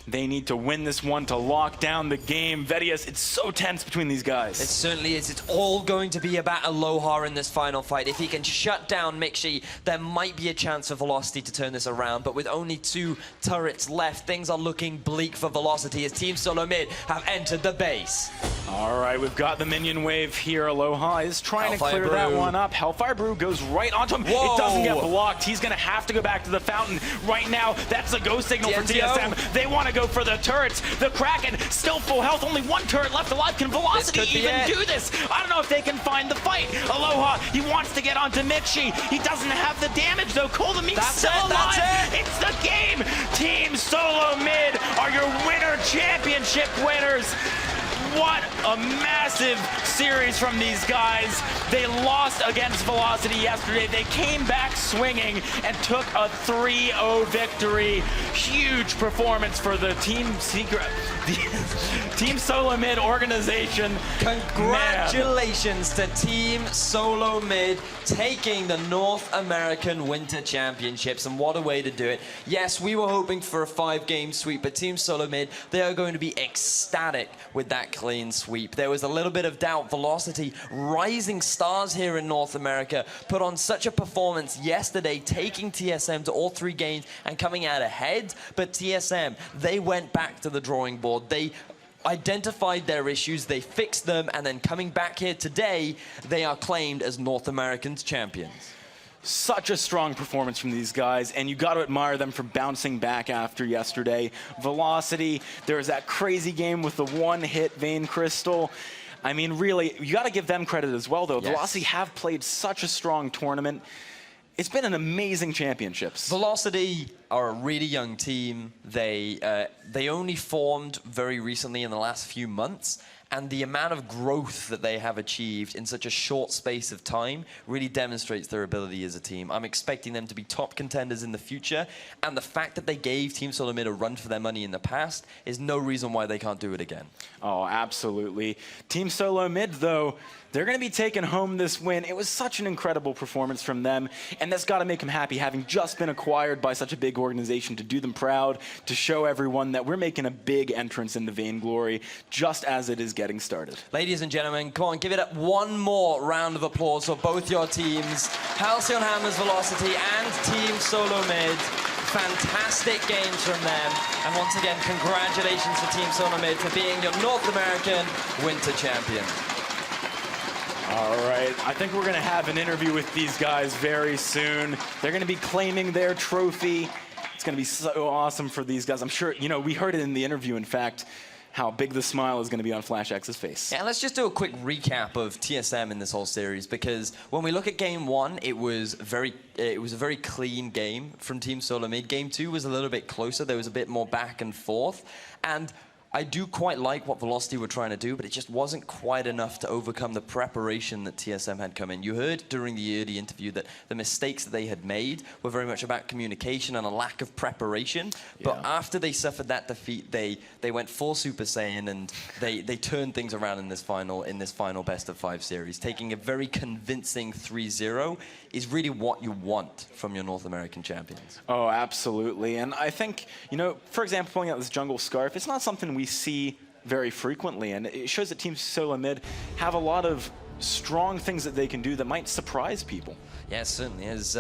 S2: they need to win this one to lock down the game. Vedius, it's so tense between these guys.
S1: It certainly is. It's all going to be about Aloha in this final fight. If he can shut down Mixi, there might be a chance for Velocity to turn this around. But with only 2 turrets left, things are looking bleak for Velocity as Team SoloMid have entered the base.
S2: All right, we've got the minion wave here. Aloha is trying to clear
S1: Brew.
S2: that one up. Hellfire Brew goes right onto him.
S1: Whoa.
S2: It doesn't get blocked. He's going to have to go back to the fountain. Right now, that's a go signal for
S1: Dienzio.
S2: TSM. They want to go for the turrets. The Kraken, still full health. Only 1 turret left alive. Can Velocity even do this? I don't know if they can find the fight. Aloha, he wants to get onto Mixi. He doesn't have the damage, though. Koldemeek's still alive. It's the game. Team SoloMid are your winner championship winners. What a massive series from these guys. They lost against Velocity yesterday. They came back swinging and took a 3-0 victory. Huge performance for the Team SoloMid organization.
S1: Congratulations to Team SoloMid taking the North American Winter Championships, and what a way to do it. Yes, we were hoping for a 5-game sweep, but Team SoloMid, they are going to be ecstatic with that clean sweep. There was a little bit of doubt. Velocity, rising stars here in North America, put on such a performance yesterday, taking TSM to all 3 games and coming out ahead. But TSM, they went back to the drawing board. They identified their issues, they fixed them, and then coming back here today, they are claimed as North Americans champions.
S2: Such a strong performance from these guys, and you got to admire them for bouncing back after yesterday. Velocity, there was that crazy game with the one-hit Vein Crystal. I mean, really, you got to give them credit as well, though.
S1: Yes.
S2: Velocity have played such a strong tournament. It's been an amazing championships.
S1: Velocity are a really young team. They only formed very recently in the last few months, and the amount of growth that they have achieved in such a short space of time really demonstrates their ability as a team. I'm expecting them to be top contenders in the future, and the fact that they gave Team SoloMid a run for their money in the past is no reason why they can't do it again.
S2: Oh, absolutely. Team SoloMid, though, they're going to be taking home this win. It was such an incredible performance from them, and that's got to make them happy, having just been acquired by such a big organization, to do them proud, to show everyone that we're making a big entrance into Vainglory just as it is getting started.
S1: Ladies and gentlemen, come on, give it up one more round of applause for both your teams, Halcyon Hammers Velocity and Team SoloMid. Fantastic games from them. And once again, congratulations to Team SoloMid for being your North American Winter Champion.
S2: All right, I think we're going to have an interview with these guys very soon. They're going to be claiming their trophy. It's going to be so awesome for these guys. I'm sure, you know, we heard it in the interview, in fact, how big the smile is going to be on FlashX's face.
S1: Yeah, let's just do a quick recap of TSM in this whole series, because when we look at Game 1, it was a very clean game from Team SoloMid. Game 2 was a little bit closer. There was a bit more back and forth. And I do quite like what Velocity were trying to do, but it just wasn't quite enough to overcome the preparation that TSM had come in. You heard during the early interview that the mistakes that they had made were very much about communication and a lack of preparation. But after they suffered that defeat, they went full Super Saiyan, and they turned things around in this final best of 5 series. Taking a very convincing 3-0 is really what you want from your North American champions.
S2: Oh, absolutely. And I think, you know, for example, pulling out this jungle scarf, it's not something we see very frequently, and it shows that Team SoloMid have a lot of strong things that they can do that might surprise people.
S1: Yeah, it certainly is.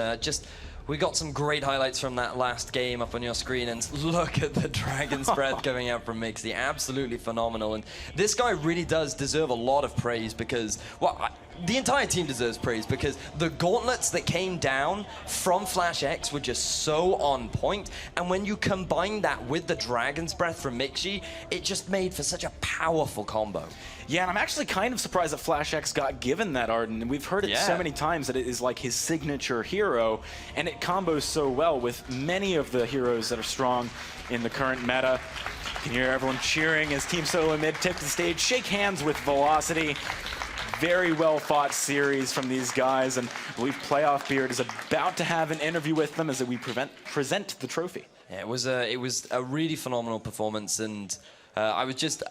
S1: We got some great highlights from that last game up on your screen, and look at the Dragon's Breath coming out from Mixie. Absolutely phenomenal. And this guy really does deserve a lot of praise because, well, the entire team deserves praise because the gauntlets that came down from FlashX were just so on point. And when you combine that with the Dragon's Breath from Mixie, it just made for such a powerful combo.
S2: Yeah, and I'm actually kind of surprised that FlashX got given that Arden. And we've heard it so many times that it is like his signature hero, and it combos so well with many of the heroes that are strong in the current meta. You can hear everyone cheering as Team SoloMid take the stage, shake hands with Velocity. Very well fought series from these guys, and I believe Playoff Beard is about to have an interview with them as we present the trophy.
S1: Yeah, it was a really phenomenal performance, and I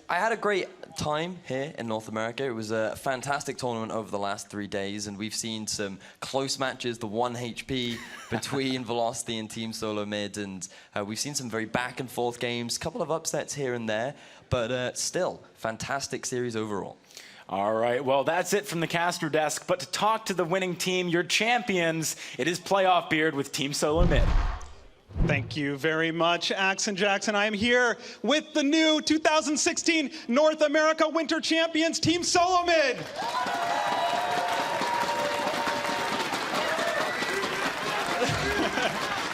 S1: had a great time here in North America. It was a fantastic tournament over the last 3 days, and we've seen some close matches, the 1 HP between Velocity and Team SoloMid, and we've seen some very back and forth games, a couple of upsets here and there, but still, fantastic series overall.
S2: All right, well, that's it from the caster desk, but to talk to the winning team, your champions, it is Playoff Beard with Team SoloMid.
S3: Thank you very much, Axe and Jackson. I am here with the new 2016 North America Winter Champions, Team SoloMid.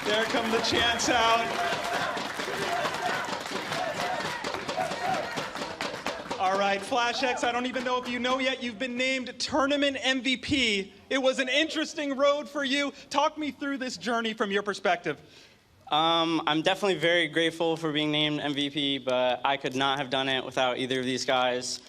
S3: There come the chants out. All right, FlashX, I don't even know if you know yet, you've been named Tournament MVP. It was an interesting road for you. Talk me through this journey from your perspective.
S7: I'm definitely very grateful for being named MVP, but I could not have done it without either of these guys.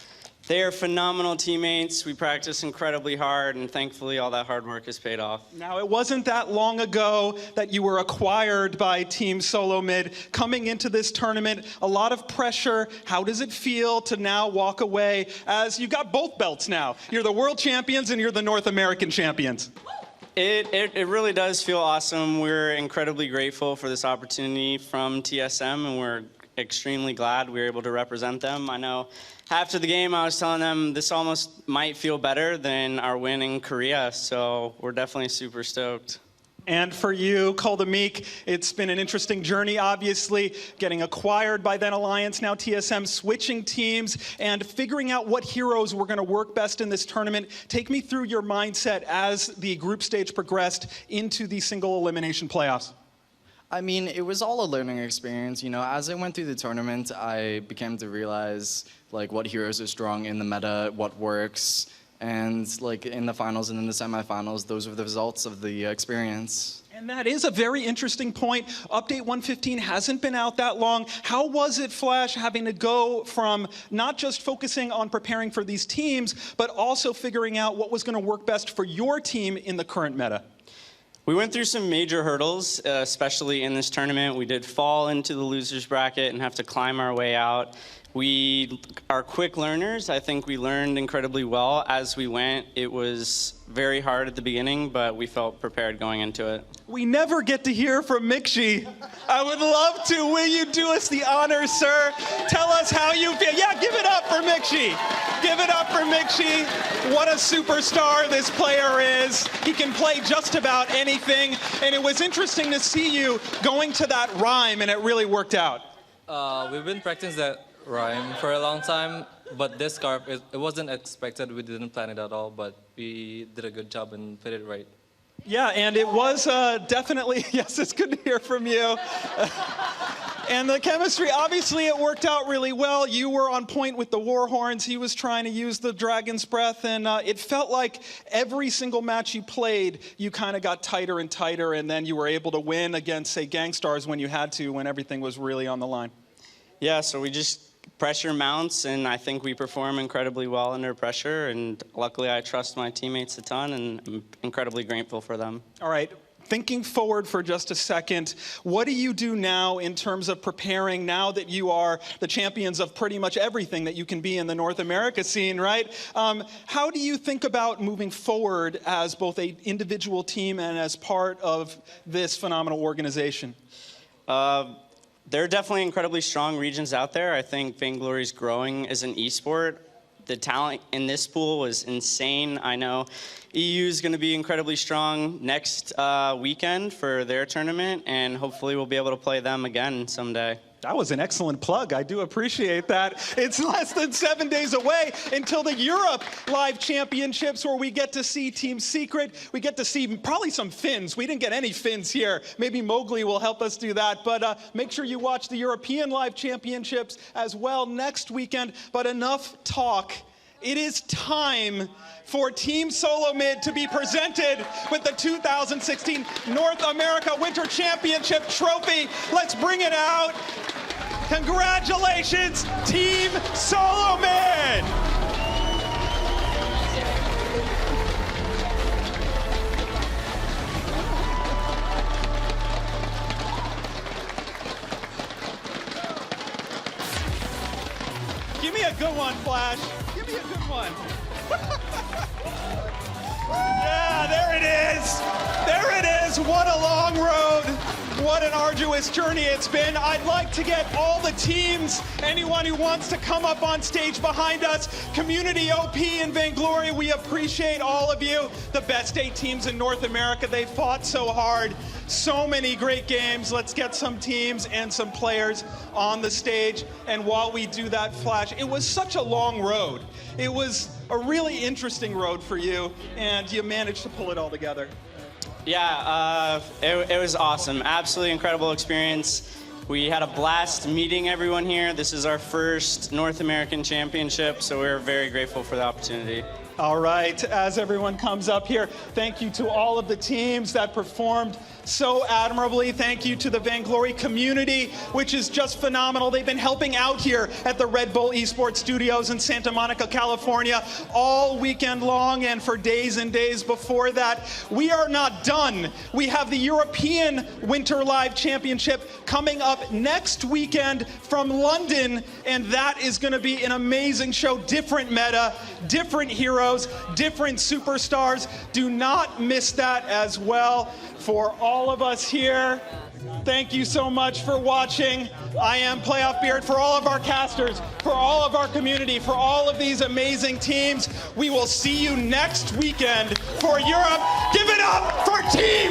S7: They are phenomenal teammates. We practice incredibly hard, and thankfully all that hard work has paid off.
S3: Now, it wasn't that long ago that you were acquired by Team SoloMid. Coming into this tournament, a lot of pressure. How does it feel to now walk away as you got both belts now? You're the world champions and you're the North American champions.
S7: It really does feel awesome. We're incredibly grateful for this opportunity from TSM, and we're extremely glad we were able to represent them. I know after the game I was telling them this almost might feel better than our win in Korea, so we're definitely super stoked.
S3: And for you, Coldamique, it's been an interesting journey, obviously, getting acquired by then Alliance, now TSM, switching teams, and figuring out what heroes were going to work best in this tournament. Take me through your mindset as the group stage progressed into the single elimination playoffs.
S8: I mean, it was all a learning experience. You know, as I went through the tournament, I began to realize, like, what heroes are strong in the meta, what works. And like in the finals and in the semifinals, those were the results of the experience.
S3: And that is a very interesting point. Update 115 hasn't been out that long. How was it, Flash, having to go from not just focusing on preparing for these teams, but also figuring out what was going to work best for your team in the current meta?
S7: We went through some major hurdles, especially in this tournament. We did fall into the losers bracket and have to climb our way out. We are quick learners. I think we learned incredibly well as we went. It was very hard at the beginning, but we felt prepared going into it.
S3: We never get to hear from Mixi. I would love to. Will you do us the honor, sir? Tell us how you feel. Yeah, give it up for Mixi. Give it up for Mixi. What a superstar this player is. He can play just about anything. And it was interesting to see you going to that rhyme, and it really worked out.
S9: We've been practicing that rhyme for a long time, but this scarf, it wasn't expected. We didn't plan it at all, but we did a good job and fit it right.
S3: Yeah, and it was definitely, yes, it's good to hear from you. And the chemistry, obviously it worked out really well. You were on point with the Warhorns. He was trying to use the Dragon's Breath, and it felt like every single match you played, you kind of got tighter and tighter, and then you were able to win against, say, Gangstars when you had to, when everything was really on the line.
S7: Yeah, so we just pressure mounts, and I think we perform incredibly well under pressure, and luckily I trust my teammates a ton, and I'm incredibly grateful for them.
S3: All right. Thinking forward for just a second, what do you do now in terms of preparing now that you are the champions of pretty much everything that you can be in the North America scene, right? How do you think about moving forward as both an individual team and as part of this phenomenal organization?
S7: There are definitely incredibly strong regions out there. I think Vainglory is growing as an esport. The talent in this pool was insane. I know EU is going to be incredibly strong next weekend for their tournament, and hopefully we'll be able to play them again someday.
S3: That was an excellent plug. I do appreciate that. It's less than 7 days away until the Europe Live Championships, where we get to see Team Secret. We get to see probably some Finns. We didn't get any Finns here. Maybe Mowgli will help us do that. But make sure you watch the European Live Championships as well next weekend. But enough talk. It is time for Team SoloMid to be presented with the 2016 North America Winter Championship trophy. Let's bring it out. Congratulations, Team SoloMid! Give me a good one, Flash. Give me a good one. Yeah, there it is. There it is. What a long road. What an arduous journey it's been. I'd like to get all the teams, anyone who wants to come up on stage behind us. Community OP and Vainglory, we appreciate all of you. The best 8 teams in North America. They fought so hard. So many great games. Let's get some teams and some players on the stage. And while we do that, Flash, it was such a long road. It was a really interesting road for you, and you managed to pull it all together.
S7: Yeah, it was awesome. Absolutely incredible experience. We had a blast meeting everyone here. This is our first North American Championship, so we're very grateful for the opportunity.
S3: All right, as everyone comes up here, thank you to all of the teams that performed so admirably. Thank you to the Vainglory community, which is just phenomenal. They've been helping out here at the Red Bull Esports Studios in Santa Monica, California, all weekend long and for days and days before that. We are not done. We have the European Winter Live Championship coming up next weekend from London, and that is going to be an amazing show. Different meta, different heroes, different superstars. Do not miss that as well. For all of us here, thank you so much for watching. I am Playoff Beard. For all of our casters, for all of our community, for all of these amazing teams, we will see you next weekend for Europe. Give it up for Team